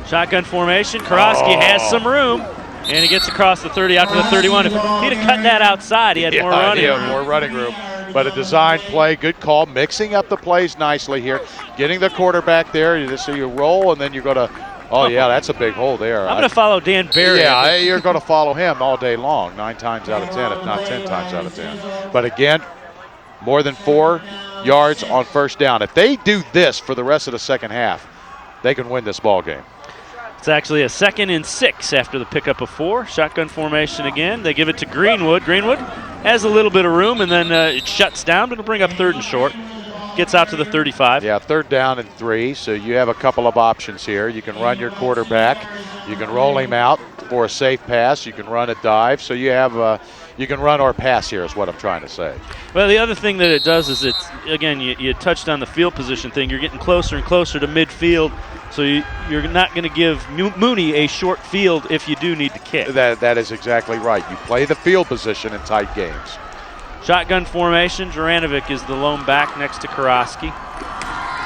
Shotgun formation. Karofsky has some room, and he gets across the 30 out to the 31. If he'd have cut that outside, he had more running room. More running room. But a design play, good call, mixing up the plays nicely here, getting the quarterback there. So you roll, and then you're going to, that's a big hole there. I'm going to follow Dan Barry. Yeah, you're going to follow him all day long, 9 times out of 10, if not 10 times out of 10. But again, more than 4 yards on 1st down. If they do this for the rest of the second half, they can win this ball game. It's actually a 2nd and 6 after the pickup of 4. Shotgun formation again. They give it to Greenwood. Greenwood has a little bit of room, and then it shuts down, but it'll bring up 3rd and short. Gets out to the 35. Yeah, 3rd down and 3, so you have a couple of options here. You can run your quarterback. You can roll him out for a safe pass. You can run a dive. So you have you can run or pass here is what I'm trying to say. Well, the other thing that it does is it's, again, you touched on the field position thing. You're getting closer and closer to midfield, so you're not going to give Mooney a short field if you do need to kick. That is exactly right. You play the field position in tight games. Shotgun formation. Juranovic is the lone back next to Karosky.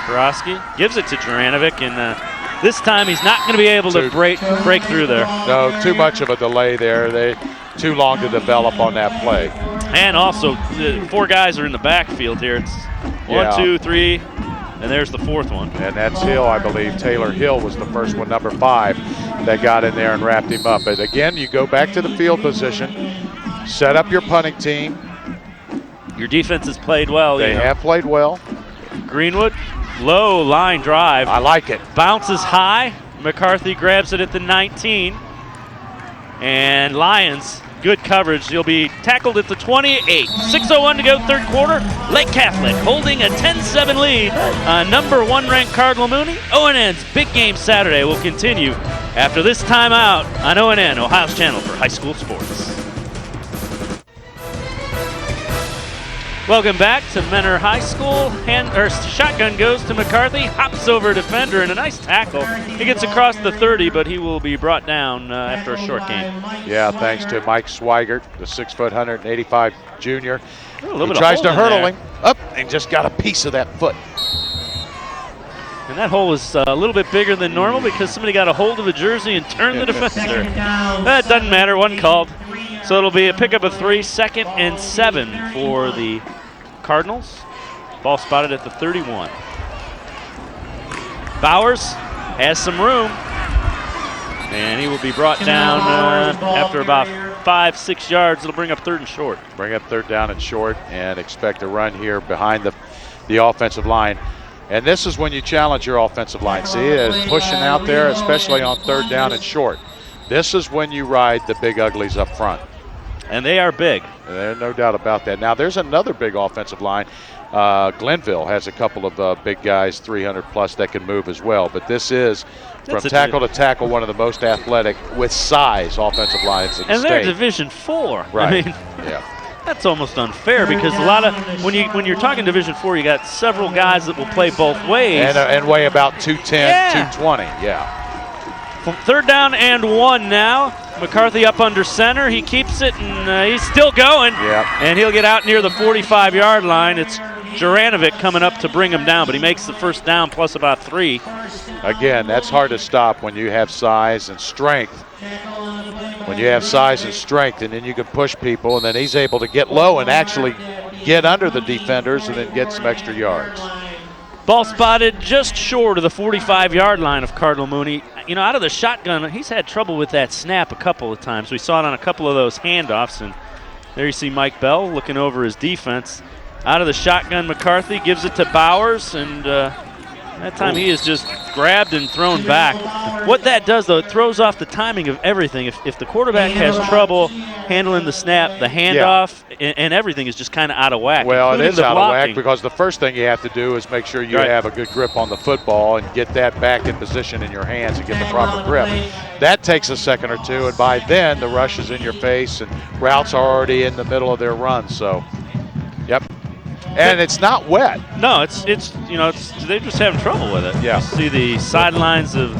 Karosky gives it to Juranovic, and this time he's not going to be able to break through there. No, too much of a delay there. Too long to develop on that play. And also, 4 guys are in the backfield here. It's 1, 2, 3, and there's the 4th one. And that's Hill, I believe. Taylor Hill was the first one, number 5, that got in there and wrapped him up. But again, you go back to the field position, set up your punting team. Your defense has played well. They have played well. Greenwood, low line drive. I like it. Bounces high. McCarthy grabs it at the 19. And Lions, good coverage. He'll be tackled at the 28. 6:01 to go, third quarter. Lake Catholic holding a 10-7 lead. Number 1 ranked Cardinal Mooney. ONN's big game Saturday will continue after this timeout on ONN, Ohio's channel for high school sports. Welcome back to Menor High School. Shotgun goes to McCarthy, hops over defender, and a nice tackle. He gets across the 30, but he will be brought down after a short gain. Yeah, thanks to Mike Swigert, the 6 foot 185 junior. He tries to hurdle him up and just got a piece of that foot. And that hole was a little bit bigger than normal because somebody got a hold of a jersey and turned the defender. That doesn't matter, one called. So it'll be a pickup of 3, 2nd and 7 for the Cardinals. Ball spotted at the 31. Bowers has some room, and he will be brought down after about 5, 6 yards. It'll bring up 3rd and short. Bring up 3rd down and short, and expect a run here behind the offensive line. And this is when you challenge your offensive line. See, it's pushing out there, especially on 3rd down and short. This is when you ride the big uglies up front. And they are big. There's no doubt about that. Now, there's another big offensive line. Glenville has a couple of big guys, 300 plus, that can move as well. But this is, from tackle to tackle, one of the most athletic with size offensive lines in the state. And they're Division IV. Right. I mean, that's almost unfair because a lot of when you're talking Division IV, you got several guys that will play both ways and weigh about 210, 220. Yeah. 3rd down and 1 now. McCarthy up under center. He keeps it, and he's still going. And he'll get out near the 45-yard line. It's Juranovic coming up to bring him down, but he makes the 1st down plus about 3. Again, that's hard to stop when you have size and strength. When you have size and strength, and then you can push people, and then he's able to get low and actually get under the defenders and then get some extra yards. Ball spotted just short of the 45-yard line of Cardinal Mooney. You know, out of the shotgun, he's had trouble with that snap a couple of times. We saw it on a couple of those handoffs, and there you see Mike Bell looking over his defense. Out of the shotgun, McCarthy gives it to Bowers, and that time he is just grabbed and thrown back. What that does, though, it throws off the timing of everything. If the quarterback has trouble handling the snap, the handoff, and everything is just kind of out of whack. Well, it is out of whack because the first thing you have to do is make sure you have a good grip on the football and get that back in position in your hands and get the proper grip. That takes a second or two, and by then the rush is in your face and routes are already in the middle of their run. So, and it's not wet. No, it's they're just having trouble with it. Yeah. You see the sidelines of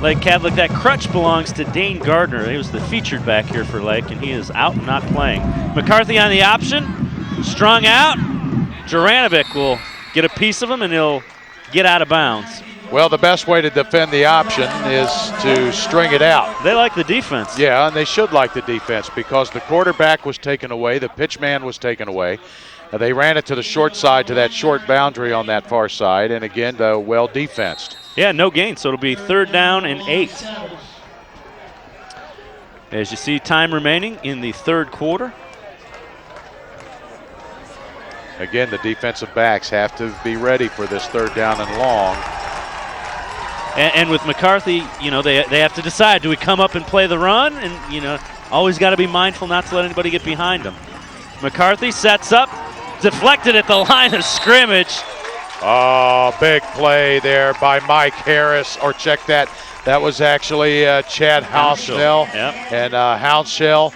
Lake Catholic. That crutch belongs to Dane Gardner. He was the featured back here for Lake, and he is out and not playing. McCarthy on the option, strung out. Juranovic will get a piece of him, and he'll get out of bounds. Well, the best way to defend the option is to string it out. They like the defense. Yeah, and they should like the defense because the quarterback was taken away, the pitch man was taken away. They ran it to the short side, to that short boundary on that far side, and again, well defensed. Yeah, no gain, so it'll be 3rd down and 8. As you see, time remaining in the 3rd quarter. Again, the defensive backs have to be ready for this 3rd down and long. And with McCarthy, they have to decide, do we come up and play the run? And, always got to be mindful not to let anybody get behind them. McCarthy sets up. Deflected at the line of scrimmage. Oh, big play there by Mike Harris. Or check that. That was actually Chad Houseshell. Yep. And Houseshell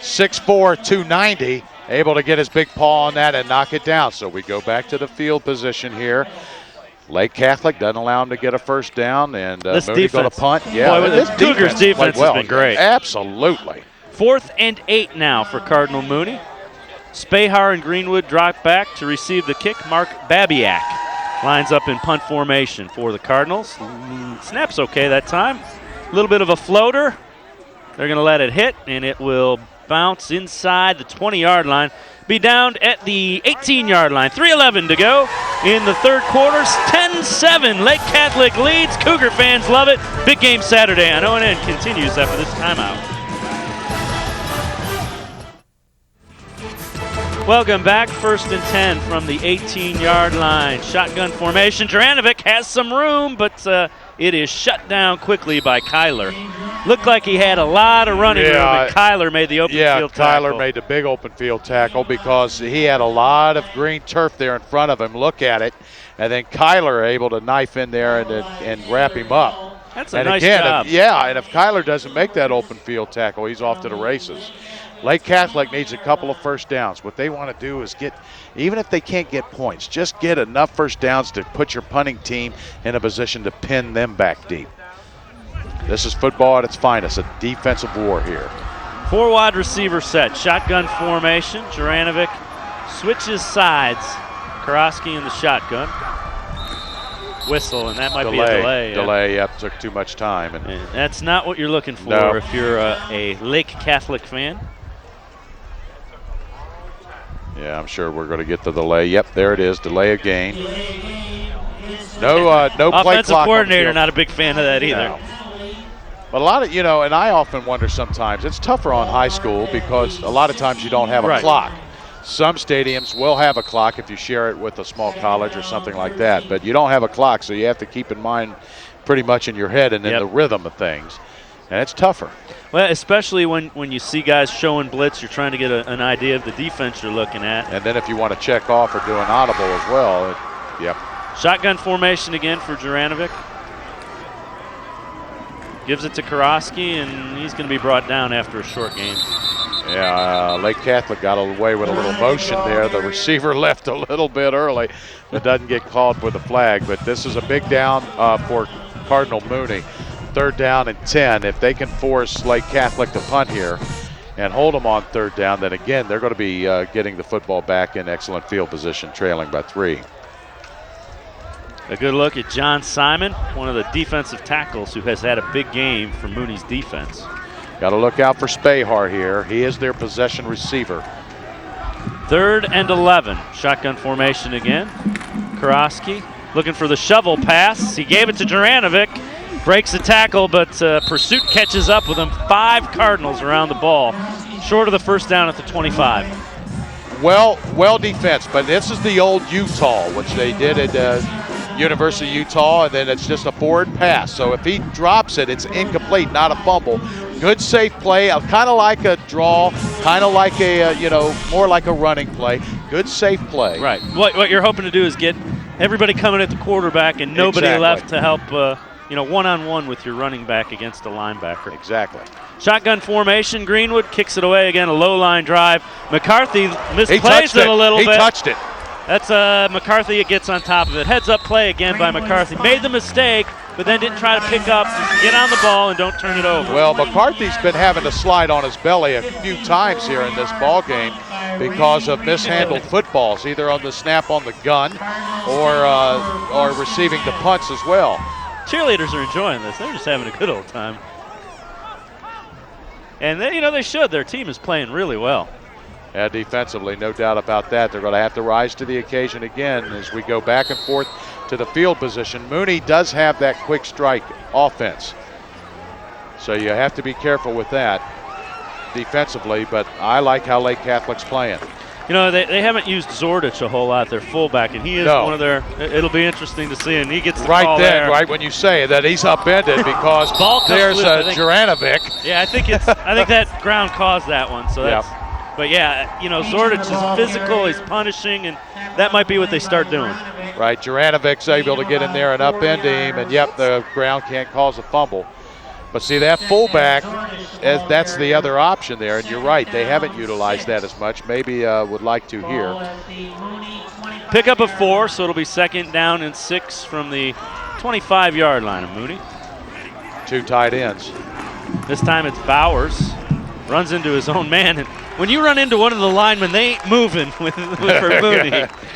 6'4", 290, able to get his big paw on that and knock it down. So we go back to the field position here. Lake Catholic doesn't allow him to get a first down, and Mooney going to punt. Yeah, boy, this Cougars defense has been great. Absolutely. 4th and 8 now for Cardinal Mooney. Spahar and Greenwood drop back to receive the kick. Mark Babiak lines up in punt formation for the Cardinals. Snap's okay that time. A little bit of a floater. They're going to let it hit, and it will bounce inside the 20-yard line. Be down at the 18-yard line. 3:11 to go in the third quarter. 10-7. Lake Catholic leads. Cougar fans love it. Big game Saturday on ONN continues after this timeout. Welcome back. 1st and 10 from the 18-yard line. Shotgun formation. Juranovic has some room, but it is shut down quickly by Kyler. Looked like he had a lot of running room, and Kyler made the open field tackle. Yeah, Kyler made the big open field tackle because he had a lot of green turf there in front of him. Look at it. And then Kyler able to knife in there and wrap him up. That's a nice job. And if Kyler doesn't make that open field tackle, he's off to the races. Lake Catholic needs a couple of first downs. What they want to do is get, even if they can't get points, just get enough first downs to put your punting team in a position to pin them back deep. This is football at its finest, a defensive war here. 4 wide receiver set, shotgun formation. Juranovic switches sides. Karofsky in the shotgun. Whistle, and that might be a delay. Delay, took too much time. And that's not what you're looking for if you're a Lake Catholic fan. Yeah, I'm sure we're going to get the delay. Yep, there it is. Delay of game. No play clock. Offensive coordinator, not a big fan of that either. No. But a lot of, and I often wonder sometimes, it's tougher on high school because a lot of times you don't have a clock. Some stadiums will have a clock if you share it with a small college or something like that, but you don't have a clock, so you have to keep in mind pretty much in your head and in the rhythm of things. And it's tougher. Well, especially when you see guys showing blitz, you're trying to get an idea of the defense you're looking at. And then if you want to check off or do an audible as well, Shotgun formation again for Juranovic. Gives it to Karofsky, and he's going to be brought down after a short game. Yeah, Lake Catholic got away with a little motion there. The receiver left a little bit early, but doesn't get called with the flag. But this is a big down for Cardinal Mooney. 3rd down and 10. If they can force Lake Catholic to punt here and hold them on 3rd down, then again, they're going to be getting the football back in excellent field position, trailing by 3. A good look at John Simon, one of the defensive tackles who has had a big game for Mooney's defense. Got to look out for Spahar here. He is their possession receiver. 3rd and 11. Shotgun formation again. Karofsky looking for the shovel pass. He gave it to Juranovic. Breaks the tackle, but pursuit catches up with him. 5 Cardinals around the ball. Short of the first down at the 25. Well defense, but this is the old Utah, which they did at University of Utah, and then it's just a forward pass. So if he drops it, it's incomplete, not a fumble. Good safe play, kind of like a draw, kind of like a, more like a running play. Good safe play. Right. What you're hoping to do is get everybody coming at the quarterback and nobody left to help, one-on-one with your running back against a linebacker. Exactly. Shotgun formation. Greenwood kicks it away again. A low line drive. McCarthy misplays it a little bit. He touched it. That's McCarthy. It gets on top of it. Heads up play again by McCarthy. Made the mistake, but then didn't try to pick up. Just get on the ball and don't turn it over. Well, McCarthy's been having to slide on his belly a few times here in this ball game because of mishandled footballs, either on the snap on the gun or receiving the punts as well. Cheerleaders are enjoying this. They're just having a good old time. And they should. Their team is playing really well. Yeah, defensively, no doubt about that. They're going to have to rise to the occasion again as we go back and forth to the field position. Mooney does have that quick strike offense, so you have to be careful with that defensively, but I like how Lake Catholic's playing. They haven't used Zordich a whole lot, their fullback, and he is one of their – it'll be interesting to see, and he gets the call there. Right when you say that, he's upended because there's Juranovic. Yeah, I think that ground caused that one, so that's – But Zordich is physical, he's punishing, and that might be what they start doing. Right, Juranovic's able to get in there and upend him, and the ground can't cause a fumble. But see, that fullback, that's the other option there, and you're right, they haven't utilized that as much. Maybe would like to here. Pick up a 4, so it'll be 2nd down and 6 from the 25-yard line of Mooney. 2 tight ends. This time it's Bowers. Runs into his own man. And when you run into one of the linemen, they ain't moving for Mooney.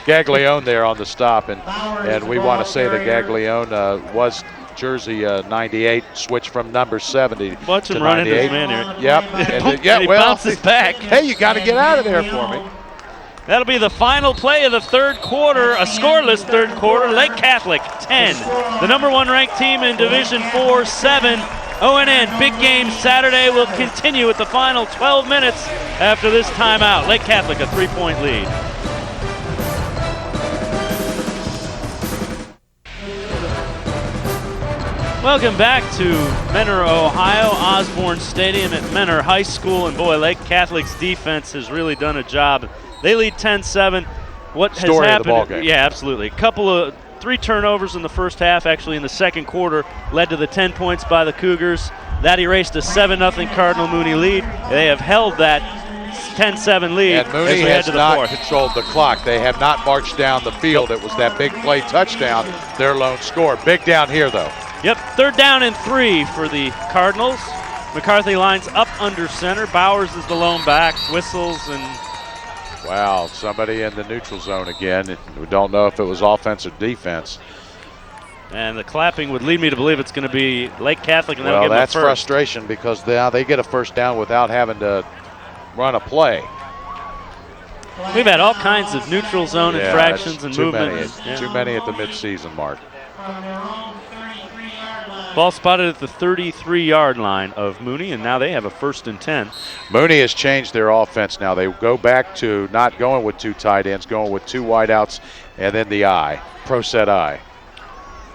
Gaglione there on the stop, and we want to say that Gaglione was jersey 98, switched from number 70 Watch to him run 98. into his man here. Yep. And he bounces back. Hey, you got to get out of there for me. That'll be the final play of the third quarter, a scoreless third quarter. Lake Catholic 10, the number 1 ranked team in Division 4, 7. ONN big game Saturday will continue with the final 12 minutes after this timeout. Lake Catholic a 3-point lead. Welcome back to Mentor, Ohio, Osborne Stadium at Mentor High School. And boy, Lake Catholic's defense has really done a job. They lead 10-7. What has Story happened? Of the ball game. Yeah, absolutely. 3 turnovers in the first half, actually in the second quarter, led to the 10 points by the Cougars. That erased a 7-0 Cardinal Mooney lead. They have held that 10-7 lead and Mooney as we head has to the not fourth. controlled the clock. They have not marched down the field. It was that big play touchdown, their lone score. Big down here, though. Yep, 3rd down and 3 for the Cardinals. McCarthy lines up under center. Bowers is the lone back, whistles, and wow, somebody in the neutral zone again. We don't know if it was offense or defense. And the clapping would lead me to believe it's going to be Lake Catholic, and that'll Well, give them a that's first. frustration because now they get a first down without having to run a play. We've had all kinds of neutral zone infractions and too movement. Many, Too many at the midseason mark. Ball spotted at the 33-yard line of Mooney, and now they have a 1st and 10. Mooney has changed their offense now. They go back to not going with 2 tight ends, going with 2 wideouts, and then the I, pro set I.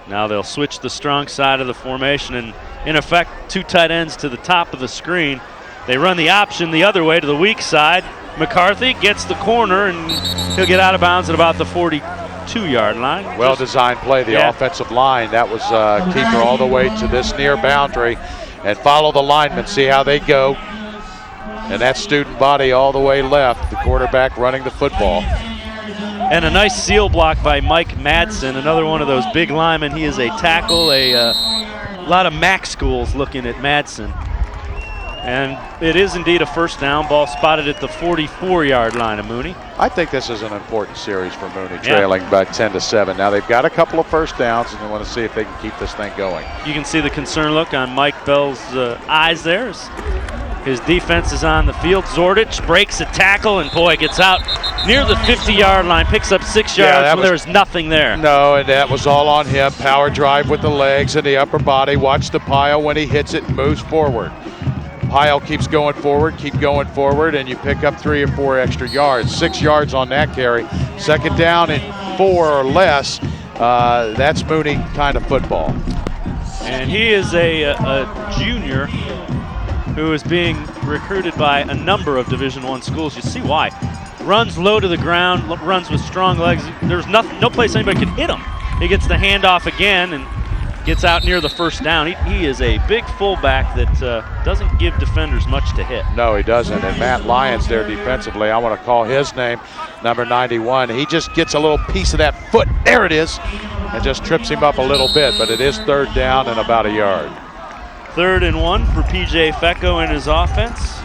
Now they'll switch the strong side of the formation, and in effect, 2 tight ends to the top of the screen. They run the option the other way to the weak side. McCarthy gets the corner, and he'll get out of bounds at about the 42-yard line. Well-designed play. The offensive line, that was keeper all the way to this near boundary. And follow the linemen, see how they go. And that student body all the way left, the quarterback running the football. And a nice seal block by Mike Madsen, another one of those big linemen. He is a tackle, a lot of MAC schools looking at Madsen. And it is indeed a first down. Ball spotted at the 44-yard line of Mooney. I think this is an important series for Mooney, trailing by 10-7. Now they've got a couple of first downs, and they want to see if they can keep this thing going. You can see the concerned look on Mike Bell's eyes there. His defense is on the field. Zordich breaks a tackle and, boy, gets out near the 50-yard line, picks up 6 yards when there's nothing there. No, and that was all on him. Power drive with the legs and the upper body. Watch the pile when he hits it and moves forward. Pile keeps going forward, and you pick up 3 or 4 extra yards. 6 yards on that carry. 2nd down and 4 or less. That's Mooney kind of football. And he is a junior who is being recruited by a number of Division I schools. You see why. Runs low to the ground, runs with strong legs. There's no place anybody can hit him. He gets the handoff again and gets out near the first down. He is a big fullback that doesn't give defenders much to hit. No, he doesn't. And Matt Lyons there defensively, I want to call his name, number 91. He just gets a little piece of that foot. There it is. And just trips him up a little bit. But it is 3rd down and about a yard. 3rd and 1 for P.J. Fecco and his offense.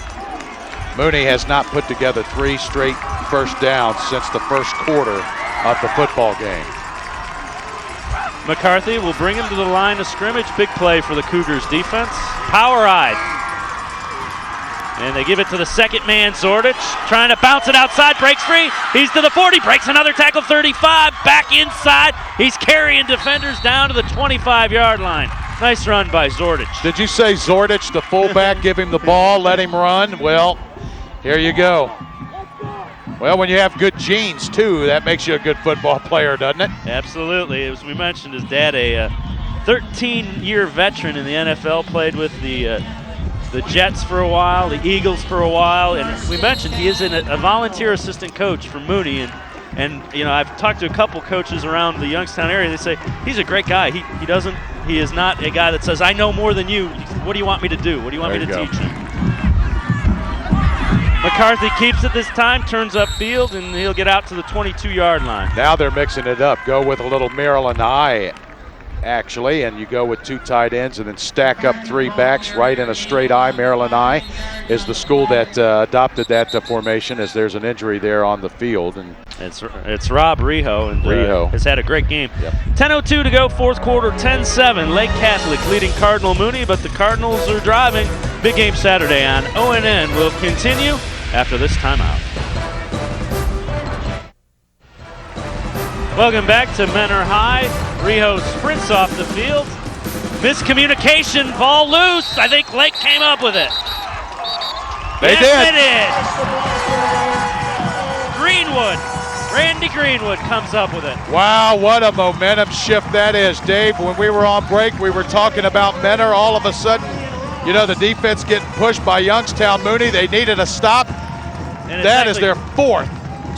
Mooney has not put together 3 straight first downs since the first quarter of the football game. McCarthy will bring him to the line of scrimmage. Big play for the Cougars defense. Power eye. And they give it to the 2nd man, Zordich. Trying to bounce it outside, breaks free. He's to the 40, breaks another tackle, 35, back inside. He's carrying defenders down to the 25-yard line. Nice run by Zordich. Did you say Zordich, the fullback, give him the ball, let him run? Well, here you go. Well, when you have good genes, too, that makes you a good football player, doesn't it? Absolutely. As we mentioned, his dad, a 13-year veteran in the NFL, played with the Jets for a while, the Eagles for a while, and we mentioned he is a volunteer assistant coach for Mooney, and you know, I've talked to a couple coaches around the Youngstown area. They say he's a great guy. He is not a guy that says I know more than you. What do you want me to do? What do you want There me to you go. teach him? McCarthy keeps it this time, turns upfield, and he'll get out to the 22-yard line. Now they're mixing it up. Go with a little Maryland eye, actually, and you go with 2 tight ends and then stack up 3 backs right in a straight eye. Maryland eye is the school that adopted that formation, as there's an injury there on the field. And It's Rob Riho, and Riho has had a great game. Yep. 10:02 to go, fourth quarter, 10-7. Lake Catholic leading Cardinal Mooney, but the Cardinals are driving. Big game Saturday on ONN will continue after this timeout. Welcome back to Menor High. Riho sprints off the field. Miscommunication, ball loose. I think Lake came up with it. They did. Greenwood, Randy Greenwood comes up with it. wow, what a momentum shift that is, Dave. When we were on break, we were talking about Menor. All of a sudden, you know, the defense getting pushed by Youngstown Mooney. They needed a stop. And That is their 4th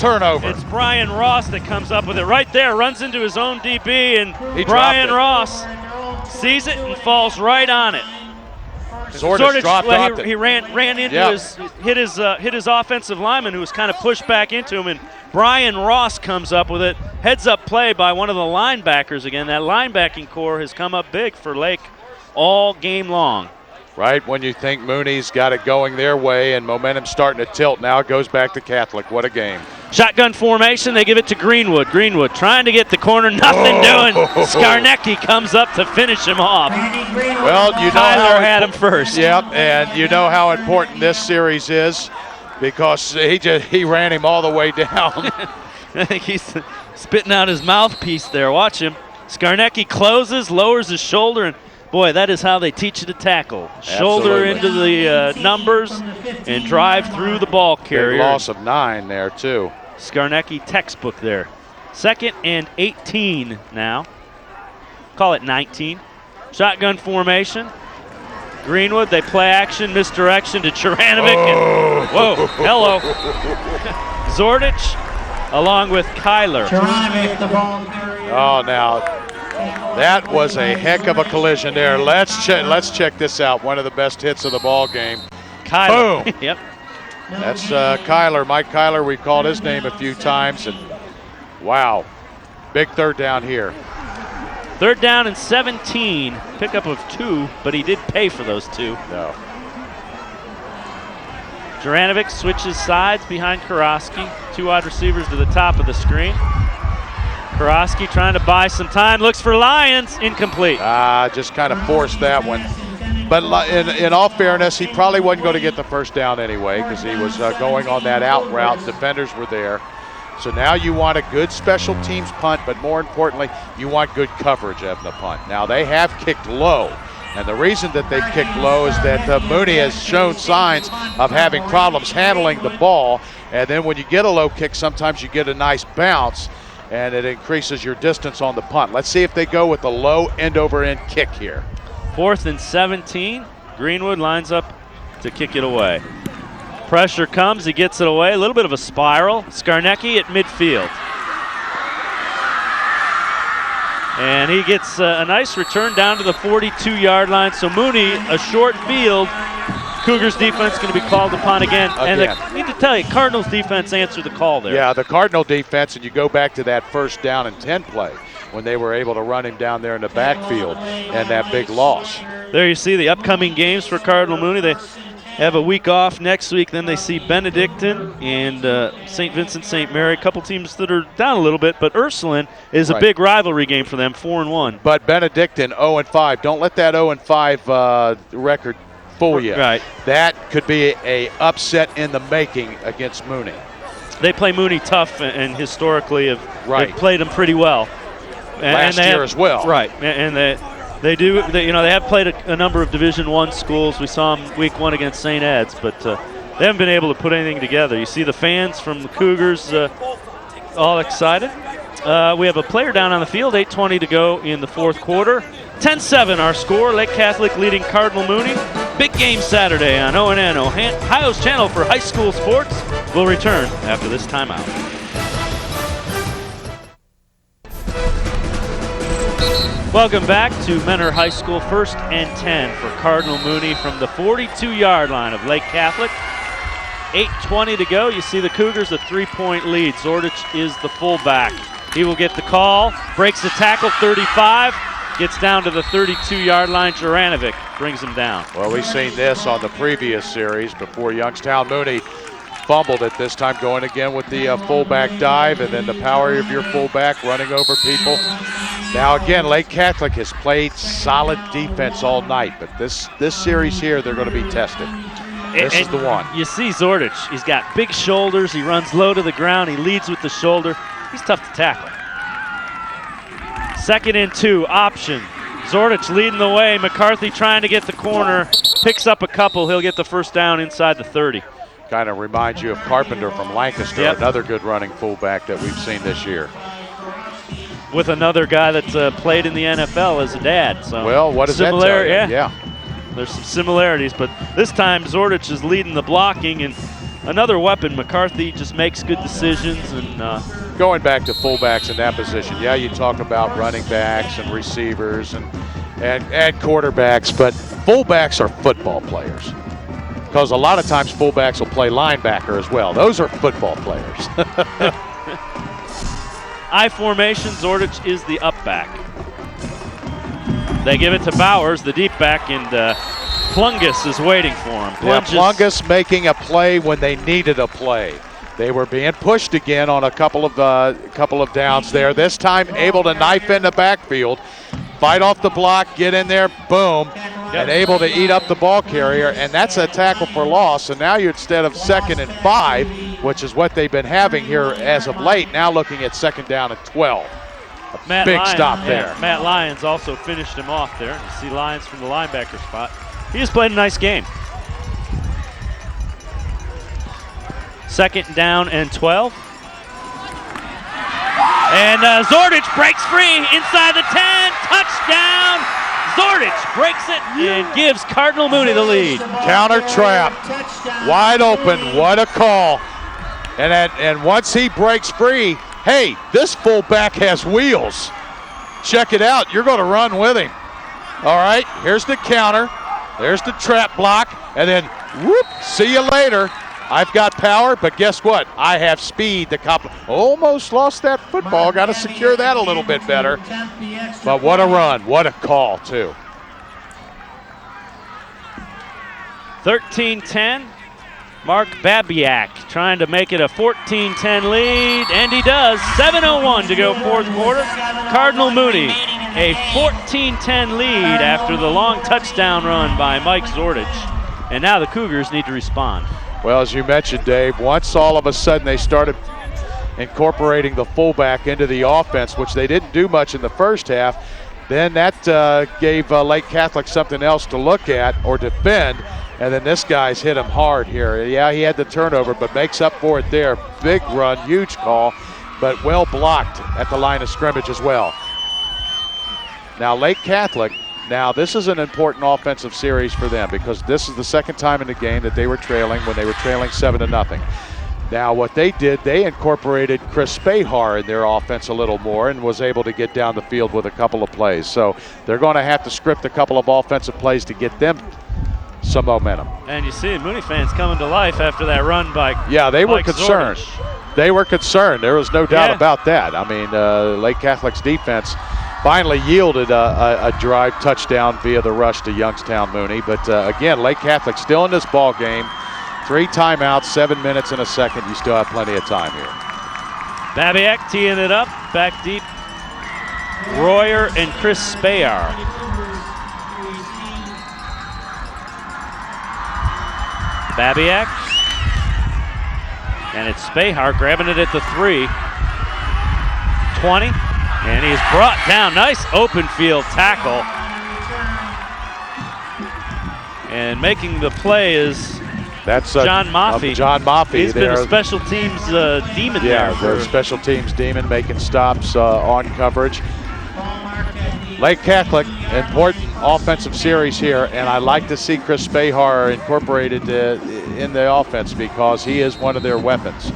turnover. It's Brian Ross that comes up with it right there, runs into his own DB, and He Brian dropped it. Ross sees it and falls right on it. Zordich dropped well, it. he ran into Yep. hit his offensive lineman, who was kind of pushed back into him, and Brian Ross comes up with it. Heads up play by one of the linebackers again. That linebacking core has come up big for Lake all game long. Right when you think Mooney's got it going their way and momentum starting to tilt, now it goes back to Catholic. What a game. Shotgun formation, they give it to Greenwood. Greenwood trying to get the corner, nothing doing. Skarnecki comes up to finish him off. Well, you know Tyler had him first. Yep, and you know how important this series is because he ran him all the way down. I think he's spitting out his mouthpiece there. Watch him. Skarnecki closes, lowers his shoulder, and boy, that is how they teach you to tackle. Shoulder Absolutely. into the numbers and drive through the ball carrier. Big loss of 9 there, too. Skarnecki textbook there. 2nd and 18 now. Call it 19. Shotgun formation. Greenwood, they play action, misdirection to Cheranovic. And, whoa, hello. Zordich along with Kyler. Cheranovic, the ball carrier. Oh, now that was a heck of a collision there. Let's check this out. One of the best hits of the ball game. Kyler. Boom. Yep. That's Kyler, Mike Kyler. We called his name a few times, and wow, big third down here. 3rd down and 17. Pickup of 2, but he did pay for those 2. No. Cheranovic switches sides behind Karofsky. 2 wide receivers to the top of the screen. Karofsky trying to buy some time, looks for Lyons, incomplete. Just kind of forced that one. But in all fairness, he probably wasn't going to get the first down anyway because he was going on that out route. Defenders were there. So now you want a good special teams punt, but more importantly, you want good coverage of the punt. Now they have kicked low. And the reason that they've kicked low is that Mooney has shown signs of having problems handling the ball. And then when you get a low kick, sometimes you get a nice bounce, and it increases your distance on the punt. Let's see if they go with the low end-over-end kick here. 4th and 17. Greenwood lines up to kick it away. Pressure comes, he gets it away. A little bit of a spiral. Skarnecki at midfield. And he gets a nice return down to the 42-yard line. So Mooney, a short field. Cougars defense going to be called upon again. And I need to tell you, Cardinals defense answered the call there. Yeah, the Cardinal defense, and you go back to that 1st down and 10 play when they were able to run him down there in the backfield and that big loss. There you see the upcoming games for Cardinal Mooney. They have a week off next week. Then they see Benedictine and St. Vincent St. Mary, a couple teams that are down a little bit, but Ursuline is a big rivalry game for them, 4-1. But Benedictine 0-5. Don't let that 0-5 record fool you. Right. That could be a upset in the making against Mooney. They play Mooney tough and historically have played them pretty well. Last year as well. Right, and they have played a number of Division I schools. We saw them week 1 against St. Ed's, but they haven't been able to put anything together. You see the fans from the Cougars all excited. We have a player down on the field, 8:20 to go in the 4th quarter. 10-7 our score. Lake Catholic leading Cardinal Mooney. Big game Saturday on ONN, Ohio's channel for high school sports. We'll return after this timeout. Welcome back to Menor High School, 1st and 10 for Cardinal Mooney from the 42-yard line of Lake Catholic. 8:20 to go. You see the Cougars a 3-point lead. Zordich is the fullback. He will get the call, breaks the tackle, 35, gets down to the 32-yard line. Juranovic brings him down. Well, we've seen this on the previous series before Youngstown. Mooney fumbled it this time, going again with the fullback dive, and then the power of your fullback running over people. Now again, Lake Catholic has played solid defense all night, but this series here, they're going to be tested. This is the one. You see Zordich, he's got big shoulders, he runs low to the ground, he leads with the shoulder. He's tough to tackle. 2nd and 2, option. Zordich leading the way, McCarthy trying to get the corner, picks up a couple, he'll get the first down inside the 30. Kind of reminds you of Carpenter from Lancaster, another good running fullback that we've seen this year. With another guy that's played in the NFL as a dad. So well, what does that tell you? Yeah. There's some similarities, but this time Zordich is leading the blocking, and another weapon. McCarthy just makes good decisions. And going back to fullbacks in that position, yeah, you talk about running backs and receivers and quarterbacks, but fullbacks are football players. Because a lot of times fullbacks will play linebacker as well. Those are football players. I formation, Zordich is the up back. They give it to Bowers, the deep back, and Plungus is waiting for him. Plungus making a play when they needed a play. They were being pushed again on a couple of downs there. This time able to knife in the backfield, fight off the block, get in there, boom, and able to eat up the ball carrier, and that's a tackle for loss. And now you're, instead of 2nd and 5, which is what they've been having here as of late, now looking at 2nd down and 12. Big stop there. Matt Lyons also finished him off there. You see Lyons from the linebacker spot. He just played a nice game. 2nd down and 12. And Zordich breaks free inside the 10. Touchdown. Zordich breaks it and gives Cardinal Mooney the lead. Counter trap. Wide open. What a call. And once he breaks free, hey, this fullback has wheels. Check it out. You're going to run with him. All right, here's the counter. There's the trap block. And then, whoop, see you later. I've got power, but guess what? I have speed. The almost lost that football. Got to secure that a little bit better. But what a run. What a call, too. 13-10. Mark Babiak trying to make it a 14-10 lead, and he does. 7:01 to go, 4th quarter. Cardinal Mooney, a 14-10 lead after the long touchdown run by Mike Zordich. And now the Cougars need to respond. Well, as you mentioned, Dave, once all of a sudden they started incorporating the fullback into the offense, which they didn't do much in the first half, then that gave Lake Catholic something else to look at or defend. And then this guy's hit him hard here. Yeah, he had the turnover, but makes up for it there. Big run, huge call, but well blocked at the line of scrimmage as well. Now Lake Catholic, now this is an important offensive series for them because this is the 2nd time in the game that they were trailing when they were trailing 7-0. Now what they did, they incorporated Chris Spahar in their offense a little more and was able to get down the field with a couple of plays. So they're going to have to script a couple of offensive plays to get them some momentum. And you see Mooney fans coming to life after that run by they were concerned. Zordich. They were concerned. There was no doubt about that. I mean, Lake Catholic's defense finally yielded a drive touchdown via the rush to Youngstown Mooney. But again, Lake Catholic still in this ball game. 3 timeouts, 7 minutes and a second. You still have plenty of time here. Babiak teeing it up, back deep. Royer and Chris Spahar. Babiak. And it's Spahar grabbing it at the 3. 20. And he's brought down. Nice open field tackle. And making the play is John Maffey. John Maffey. He's been a special teams demon there. Yeah, the special teams demon making stops on coverage. Lake Catholic, important offensive series here, and I like to see Chris Spahar incorporated in the offense because he is one of their weapons.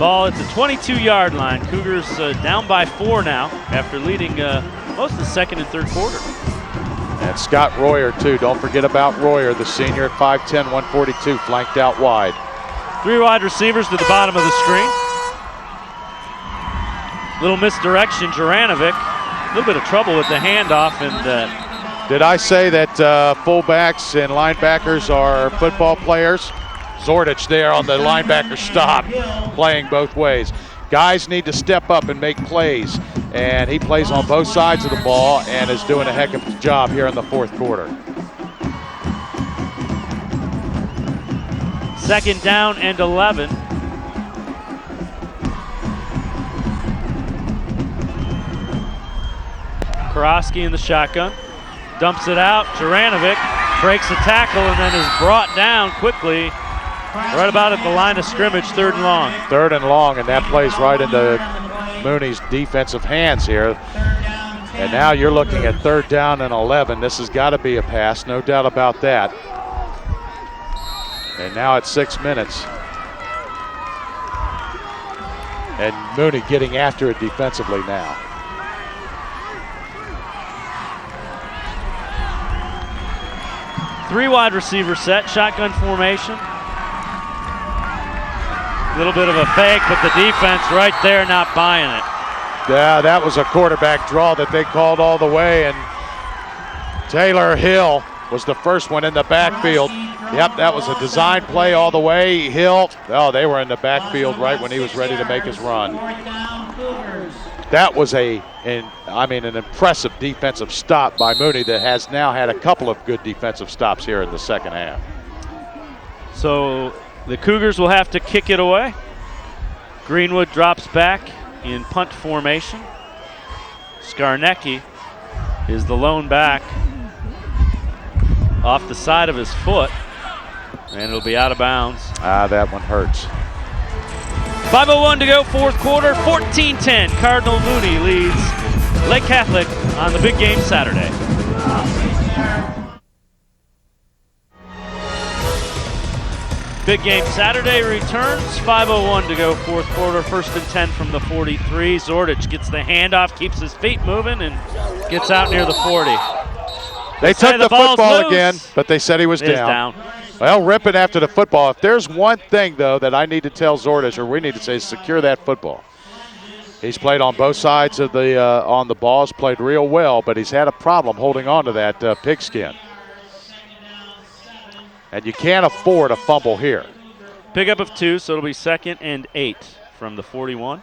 Ball at the 22-yard line. Cougars down by 4 now after leading most of the second and third quarter. And Scott Royer, too. Don't forget about Royer, the senior at 5'10", 142, flanked out wide. 3 wide receivers to the bottom of the screen. Little misdirection, Juranovic. A little bit of trouble with the handoff. And did I say that fullbacks and linebackers are football players? Zordich there on the linebacker stop, playing both ways. Guys need to step up and make plays, and he plays on both sides of the ball and is doing a heck of a job here in the fourth quarter. Second down and 11. Karofsky in the shotgun, dumps it out. Juranovic breaks the tackle and then is brought down quickly right about at the line of scrimmage, 3rd and long. 3rd and long, and that plays right into Mooney's defensive hands here. And now you're looking at 3rd down and 11. This has got to be a pass, no doubt about that. And now it's 6 minutes. And Mooney getting after it defensively now. Three wide receiver set, shotgun formation. A little bit of a fake, but the defense right there not buying it. Yeah, that was a quarterback draw that they called all the way, and Taylor Hill was the first one in the backfield. Yep, that was a design play all the way. Hill, oh, they were in the backfield right when he was ready to make his run. That was an impressive defensive stop by Mooney that has now had a couple of good defensive stops here in the second half. So the Cougars will have to kick it away. Greenwood drops back in punt formation. Skarnecki is the lone back off the side of his foot, and it'll be out of bounds. That one hurts. 5:01 to go, fourth quarter, 14-10. Cardinal Mooney leads Lake Catholic on the big game Saturday. Big game Saturday returns. 5:01 to go, fourth quarter, 1st and 10 from the 43. Zordich gets the handoff, keeps his feet moving, and gets out near the 40. They took the football loose. again, but they said he was down. Well, ripping after the football. If there's one thing, though, that I need to tell Zordich, or we need to say, is secure that football. He's played on both sides of the on the balls, played real well, but he's had a problem holding on to that pigskin. And you can't afford a fumble here. Pickup of 2, so it'll be 2nd and 8 from the 41.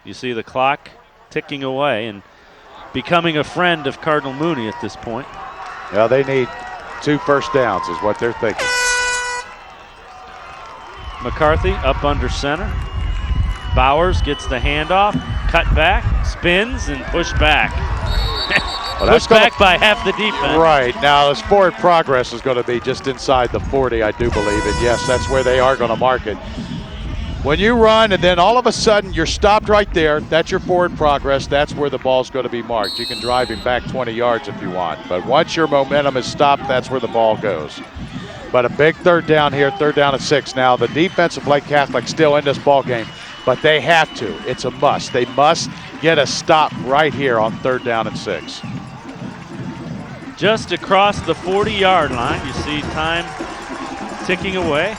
You see the clock ticking away and becoming a friend of Cardinal Mooney at this point. Well, they need 2 first downs is what they're thinking. McCarthy up under center. Bowers gets the handoff, cut back, spins, and pushed back. Well, pushed back by half the defense. Right. Now, his forward progress is going to be just inside the 40, I do believe. And, yes, that's where they are going to mark it. When you run and then all of a sudden you're stopped right there, that's your forward progress. That's where the ball's going to be marked. You can drive him back 20 yards if you want. But once your momentum is stopped, that's where the ball goes. But a big 3rd down here, 3rd down and 6. Now, the defense of Lake Catholic still in this ball game, but they have to. It's a must. They must get a stop right here on 3rd down and 6. Just across the 40-yard line, you see time ticking away.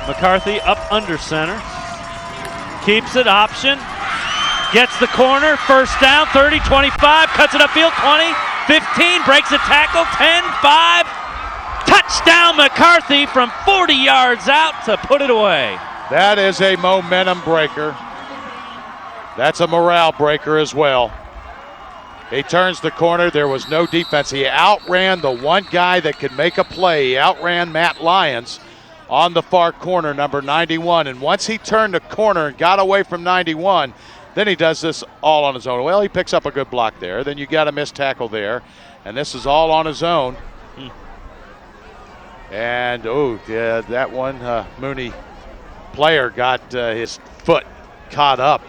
McCarthy up under center. Keeps it, option. Gets the corner, 1st down, 30, 25, cuts it upfield, 20, 15, breaks a tackle, 10, 5. Touchdown McCarthy from 40 yards out to put it away. That is a momentum breaker. That's a morale breaker as well. He turns the corner. There was no defense. He outran the one guy that could make a play. He outran Matt Lyons on the far corner, number 91. And once he turned the corner and got away from 91, then he does this all on his own. Well, he picks up a good block there. Then you got a missed tackle there. And this is all on his own. And, oh, yeah, that one Mooney player got his foot caught up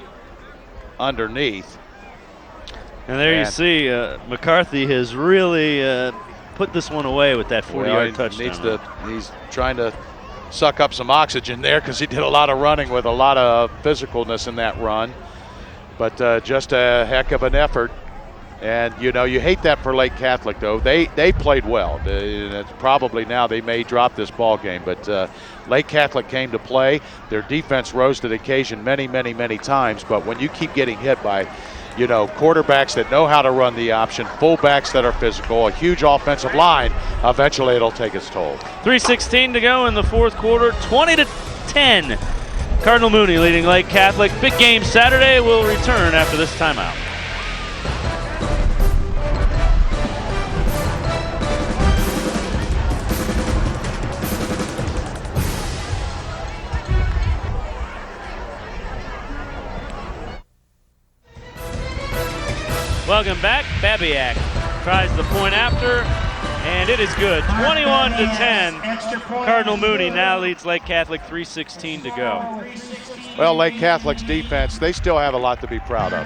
underneath. And there you see McCarthy has really put this one away with that 40-yard touchdown. He's trying to suck up some oxygen there because he did a lot of running with a lot of physicalness in that run. But just a heck of an effort. And, you know, you hate that for Lake Catholic, though. They played well. Probably now they may drop this ball game. But Lake Catholic came to play. Their defense rose to the occasion many, many, many times. But when you keep getting hit by, you know, quarterbacks that know how to run the option, fullbacks that are physical, a huge offensive line, eventually it'll take its toll. 3:16 to go in the fourth quarter, 20-10. Cardinal Mooney leading Lake Catholic. Big game Saturday will return after this timeout. Welcome back. Babiak tries the point after, and it is good. 21-10. Cardinal Mooney now leads Lake Catholic, 3:16 to go. Well, Lake Catholic's defense, they still have a lot to be proud of.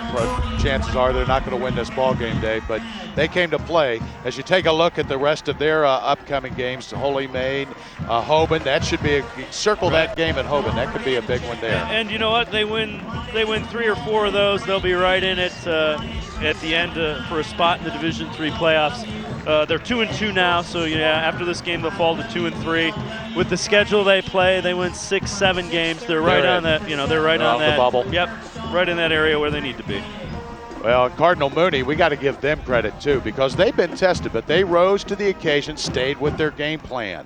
Chances are they're not going to win this ball game, Dave, but they came to play. As you take a look at the rest of their upcoming games, Holy Maid, Hoban, that should be circle that game at Hoban. That could be a big one there. And you know what? They win 3 or 4 of those. They'll be right in it at the end for a spot in the Division III playoffs. They're 2-2 now, so yeah, after this game they'll fall to 2-3. With the schedule they play, they win 6-7 games. They're right on that. You know, they're right on that the bubble. Yep, right in that area where they need to be. Well, Cardinal Mooney, we got to give them credit too, because they've been tested, but they rose to the occasion, stayed with their game plan.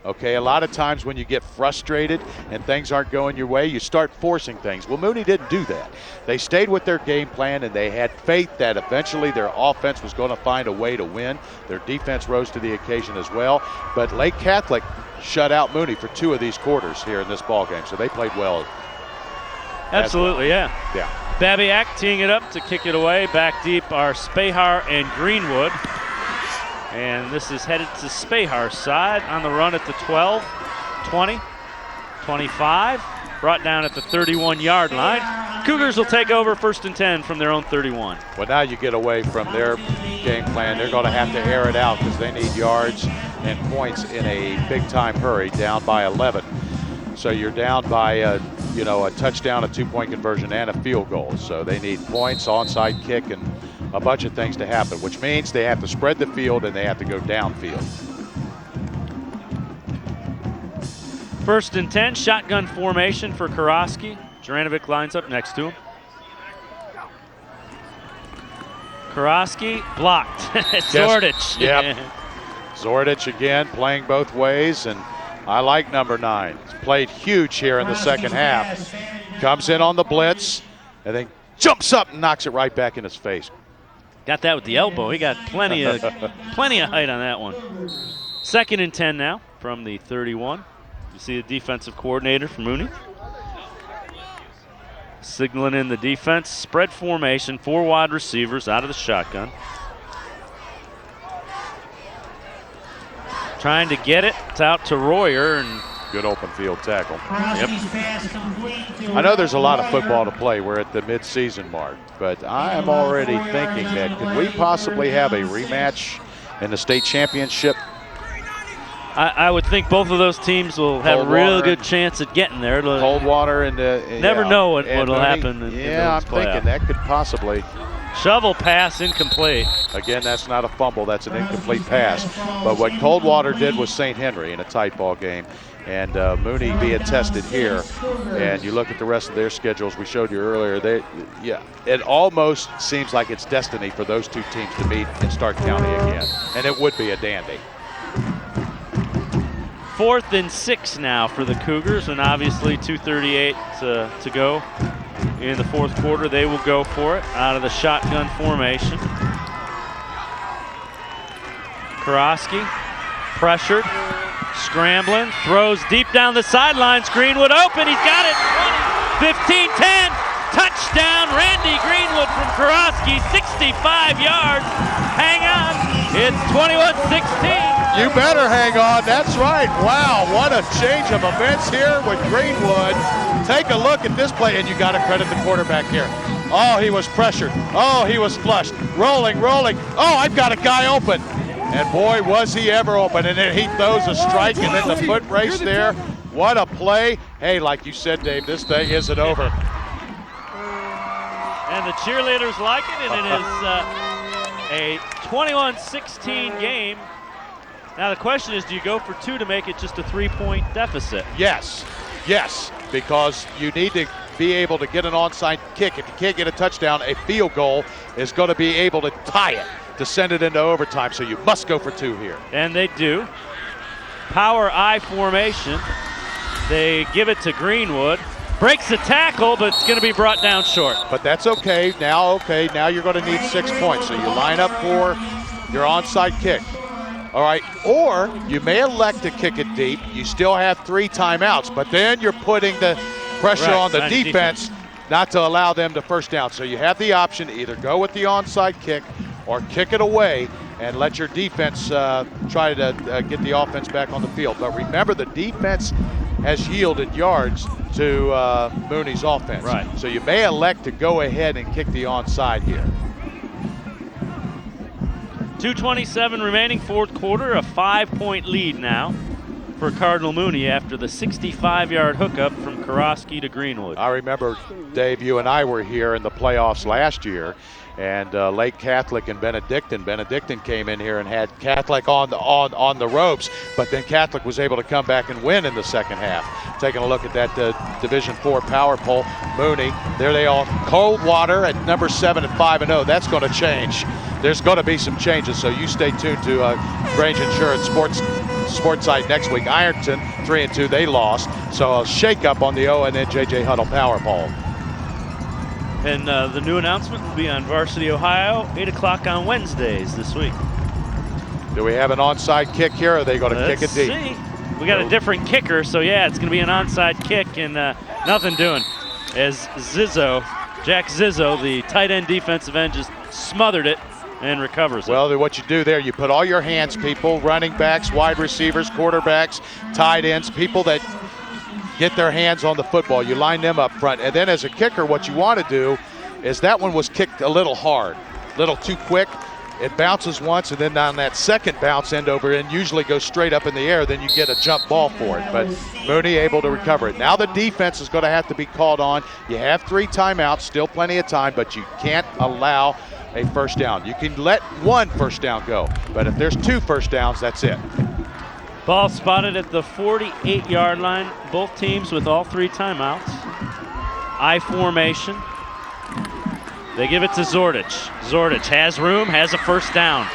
Okay, a lot of times when you get frustrated and things aren't going your way, you start forcing things. Well, Mooney didn't do that. They stayed with their game plan, and they had faith that eventually their offense was going to find a way to win. Their defense rose to the occasion as well. But Lake Catholic shut out Mooney for 2 of these quarters here in this ball game, so they played well. Absolutely, well. Yeah. Babiak teeing it up to kick it away. Back deep are Spahar and Greenwood. And this is headed to Spahar's side on the run at the 12, 20, 25, brought down at the 31-yard line. Cougars will take over 1st and 10 from their own 31. Well, now you get away from their game plan. They're going to have to air it out because they need yards and points in a big-time hurry, down by 11. So you're down by a touchdown, a 2-point conversion, and a field goal. So they need points, onside kick, and a bunch of things to happen, which means they have to spread the field and they have to go downfield. 1st and 10, shotgun formation for Karofsky. Juranovic lines up next to him. Karofsky blocked. Zordich. Yep. Zordich again playing both ways, and I like number 9. He's played huge here in the second half. Comes in on the blitz and then jumps up and knocks it right back in his face. Got that with the elbow. He got plenty of height on that one. 2nd and 10 now from the 31. You see the defensive coordinator for Mooney. Signaling in the defense. Spread formation, 4 wide receivers out of the shotgun. Trying to get it. It's out to Royer, and good open field tackle. Yep. I know there's a lot of football to play. We're at the mid-season mark, but I am already thinking that could we possibly have a rematch in the state championship? I would think both of those teams will have a real good chance at getting there. Coldwater and never know what will happen. I'm thinking that could possibly. Shovel pass incomplete. Again, that's not a fumble. That's an incomplete pass. But what Coldwater did was St. Henry in a tight ball game. And Mooney being tested here. And you look at the rest of their schedules we showed you earlier. It almost seems like it's destiny for those 2 teams to meet in Stark County again. And it would be a dandy. 4th and 6 now for the Cougars, and obviously 2:38 to go in the fourth quarter. They will go for it out of the shotgun formation. Karofsky pressured, scrambling, throws deep down the sidelines. Greenwood open, he's got it. 15, 10, touchdown, Randy Greenwood from Karofsky, 65 yards. Hang on, it's 21-16. You better hang on, that's right. Wow, what a change of events here with Greenwood. Take a look at this play, and you got to credit the quarterback here. Oh, he was pressured. Oh, he was flushed. Rolling. Oh, I've got a guy open. And boy, was he ever open. And then he throws a strike, and then the foot race there. What a play. Hey, like you said, Dave, this thing isn't over. And the cheerleaders like it, and it is a 21-16 game. Now the question is, do you go for 2 to make it just a 3-point deficit? Yes, because you need to be able to get an onside kick. If you can't get a touchdown, a field goal is going to be able to tie it, to send it into overtime. So you must go for 2 here. And they do. Power I formation. They give it to Greenwood. Breaks the tackle, but it's going to be brought down short. But that's okay. Now you're going to need 6 points. So you line up for your onside kick. All right, or you may elect to kick it deep. You still have 3 timeouts, but then you're putting the pressure on the defense not to allow them to first down. So you have the option to either go with the onside kick or kick it away and let your defense try to get the offense back on the field. But remember, the defense has yielded yards to Mooney's offense. Right. So you may elect to go ahead and kick the onside here. 2:27 remaining, fourth quarter, a 5-point lead now for Cardinal Mooney after the 65-yard hookup from Karofsky to Greenwood. I remember, Dave, you and I were here in the playoffs last year, and Lake Catholic and Benedictine. Benedictine came in here and had Catholic on the ropes, but then Catholic was able to come back and win in the second half. Taking a look at that Division IV power poll, Mooney, there they are. Coldwater at number 7 at 5-0. That's going to change. There's going to be some changes, so you stay tuned to Grange Insurance Sports Site next week. Ironton 3-2, they lost, so a shake-up on the O and then J.J. Huddle power poll. And the new announcement will be on Varsity Ohio, 8 o'clock on Wednesdays this week. Do we have an onside kick here, or are they going to kick it deep? See. We got a different kicker, so yeah, it's going to be an onside kick, and nothing doing. As Jack Zizzo, the tight end defensive end, just smothered it and recovers it. Well, what you do there, you put all your hands, people, running backs, wide receivers, quarterbacks, tight ends, people that get their hands on the football. You line them up front. And then as a kicker, what you want to do is that one was kicked a little hard, a little too quick. It bounces once, and then on that second bounce end over and usually goes straight up in the air, then you get a jump ball for it. But Mooney able to recover it. Now the defense is going to have to be called on. You have 3 timeouts, still plenty of time, but you can't allow a first down. You can let 1 first down go, but if there's 2 first downs, that's it. Ball spotted at the 48-yard line. Both teams with all 3 timeouts. I formation. They give it to Zordich. Zordich has room, has a first down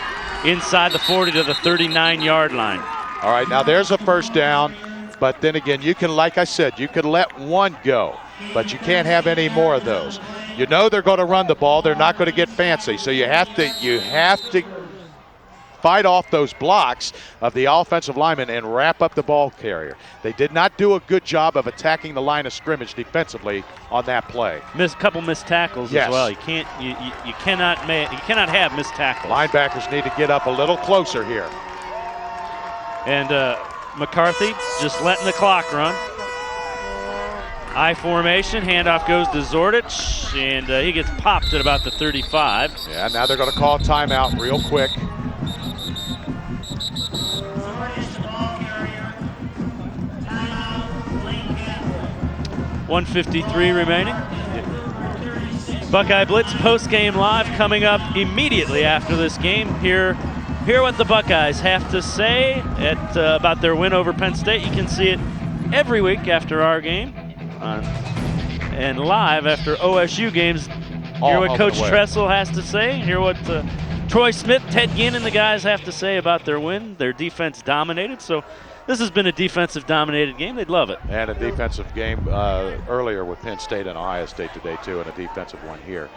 inside the 40 to the 39-yard line. All right, now there's a first down, but then again, you can, like I said, you can let 1 go, but you can't have any more of those. You know they're going to run the ball. They're not going to get fancy, so you have to fight off those blocks of the offensive lineman and wrap up the ball carrier. They did not do a good job of attacking the line of scrimmage defensively on that play. Couple missed tackles as well. You cannot have missed tackles. Linebackers need to get up a little closer here. And McCarthy just letting the clock run. I formation, handoff goes to Zordich, and he gets popped at about the 35. Yeah, now they're going to call timeout real quick. 1:53 remaining. Buckeye Blitz post-game live coming up immediately after this game. Hear what the Buckeyes have to say about their win over Penn State. You can see it every week after our game and live after OSU games. Hear what Coach Tressel has to say. Hear what Troy Smith, Ted Ginn, and the guys have to say about their win. Their defense dominated, so this has been a defensive-dominated game. They'd love it. And a defensive game earlier with Penn State and Ohio State today, too, and a defensive one here.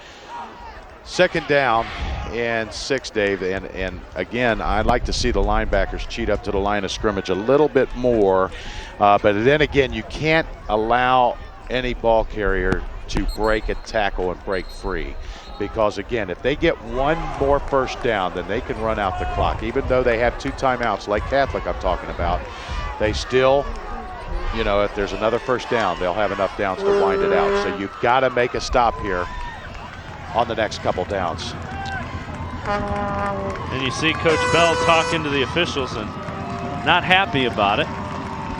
Second down and 6, Dave. And again, I'd like to see the linebackers cheat up to the line of scrimmage a little bit more. But then again, you can't allow any ball carrier to break a tackle and break free. Because, again, if they get 1 more first down, then they can run out the clock. Even though they have 2 timeouts, like Catholic I'm talking about, they still, if there's another first down, they'll have enough downs to wind it out. So you've got to make a stop here on the next couple downs. And you see Coach Bell talking to the officials and not happy about it.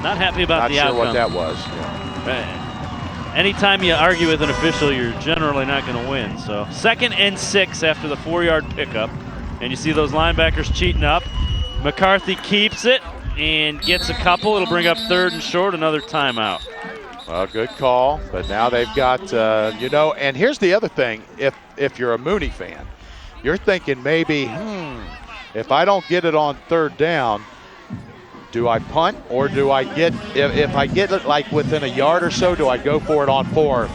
Not happy about the outcome. Not sure what that was. Yeah. Anytime you argue with an official, you're generally not going to win. So 2nd and 6 after the 4-yard pickup. And you see those linebackers cheating up. McCarthy keeps it and gets a couple. It'll bring up 3rd and short, another timeout. Well, good call, but now they've got, and here's the other thing. If you're a Mooney fan, you're thinking maybe, if I don't get it on 3rd down, do I punt or do I get, if I get it like within a yard or so, do I go for it on 4th?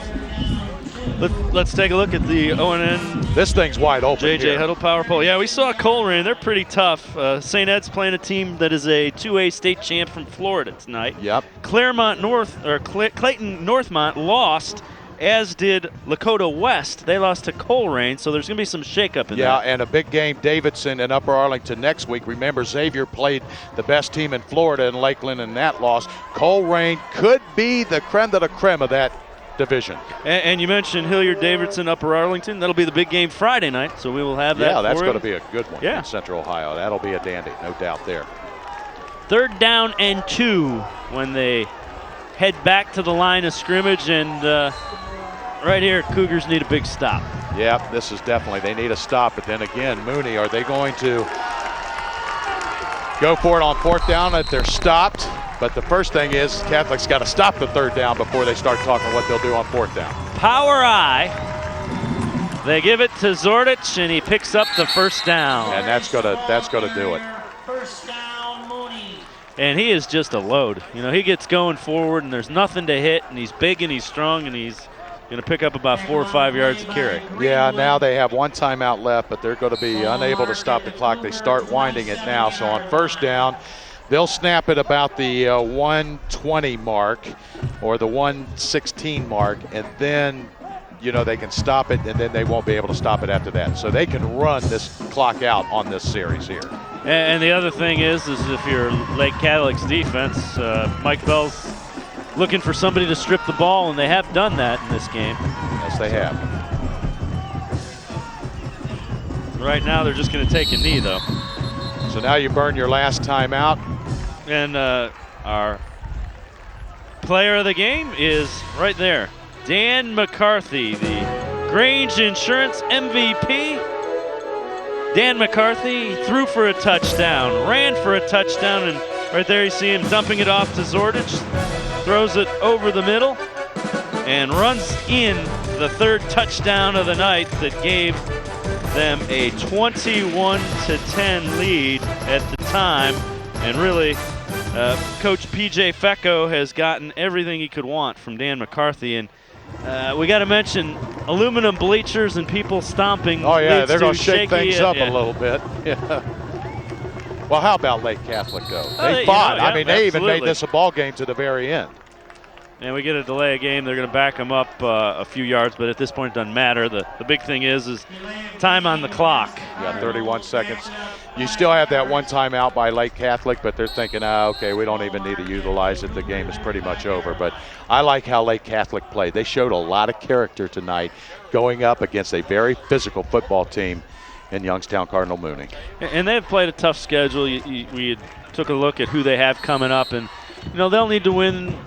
Let's take a look at the ONN. This thing's wide open. JJ here. Huddle Power Poll. Yeah, we saw Colerain. They're pretty tough. St. Ed's playing a team that is a 2A state champ from Florida tonight. Yep. Clayton Northmont lost, as did Lakota West. They lost to Colerain, so there's going to be some shakeup in Yeah, that. and a big game, Davidson and Upper Arlington next week. Remember, Xavier played the best team in Florida in Lakeland in that loss. Colerain could be the creme de la creme of that division. And you mentioned Hilliard-Davidson, Upper Arlington. That'll be the big game Friday night, so we will have that. Yeah, that's for going you. to be a good one in Central Ohio. That'll be a dandy, no doubt there. 3rd down and 2 when they head back to the line of scrimmage, and right here, Cougars need a big stop. Yep, this is definitely, they need a stop, but then again, Mooney, are they going to go for it on 4th down if they're stopped? But the first thing is Catholic's got to stop the 3rd down before they start talking what they'll do on 4th down. Power I. They give it to Zordich, and he picks up the 1st down. And that's gonna do it. First down, Mooney. And he is just a load. You know, he gets going forward, and there's nothing to hit, and he's big and he's strong, and he's going to pick up about 4 or 5 yards of carry. Yeah, now they have 1 timeout left, but they're going to be unable to stop the clock. They start winding it now. So on 1st down, they'll snap it about the 120 mark or the 116 mark, and then, they can stop it, and then they won't be able to stop it after that. So they can run this clock out on this series here. And the other thing is if you're Lake Catholic's defense, Mike Bell's looking for somebody to strip the ball, and they have done that in this game. Yes, they have. Right now, they're just going to take a knee, though. So now you burn your last timeout. And our player of the game is right there, Dan McCarthy, the Grange Insurance MVP. Dan McCarthy threw for a touchdown, ran for a touchdown, and right there you see him dumping it off to Zordich, throws it over the middle, and runs in the 3rd touchdown of the night that gave them a 21-10 lead at the time. And really, Coach P.J. Fecco has gotten everything he could want from Dan McCarthy. And we got to mention aluminum bleachers and people stomping. Oh, yeah, they're going to shake shaky things up a little bit. Yeah. Well, how about Lake Catholic, though? They fought. Yeah, I mean, they even absolutely made this a ball game to the very end. And we get a delay of game. They're going to back them up a few yards, but at this point it doesn't matter. The big thing is time on the clock. Yeah, 31 seconds. You still have that 1 timeout by Lake Catholic, but they're thinking, okay, we don't even need to utilize it. The game is pretty much over. But I like how Lake Catholic played. They showed a lot of character tonight going up against a very physical football team in Youngstown Cardinal Mooney. And they've played a tough schedule. We took a look at who they have coming up, and they'll need to win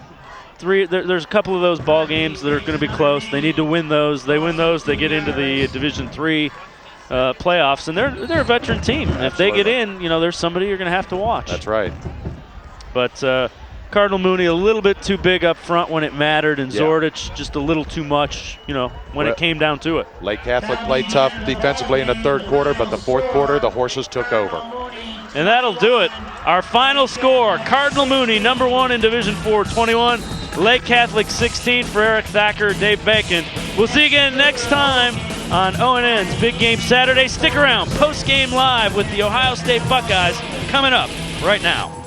3. There's a couple of those ball games that are going to be close. They need to win those. They win those, they get into the Division III playoffs, and they're a veteran team. And if they get in, there's somebody you're going to have to watch. That's right. But Cardinal Mooney a little bit too big up front when it mattered, and Zordich just a little too much, when it came down to it. Lake Catholic played tough defensively in the 3rd quarter, but the 4th quarter, the horses took over. And that'll do it. Our final score, Cardinal Mooney, number 1 in Division 4, 21. Lake Catholic 16 for Eric Thacker, Dave Bacon. We'll see you again next time on ONN's Big Game Saturday. Stick around. Post-game live with the Ohio State Buckeyes coming up right now.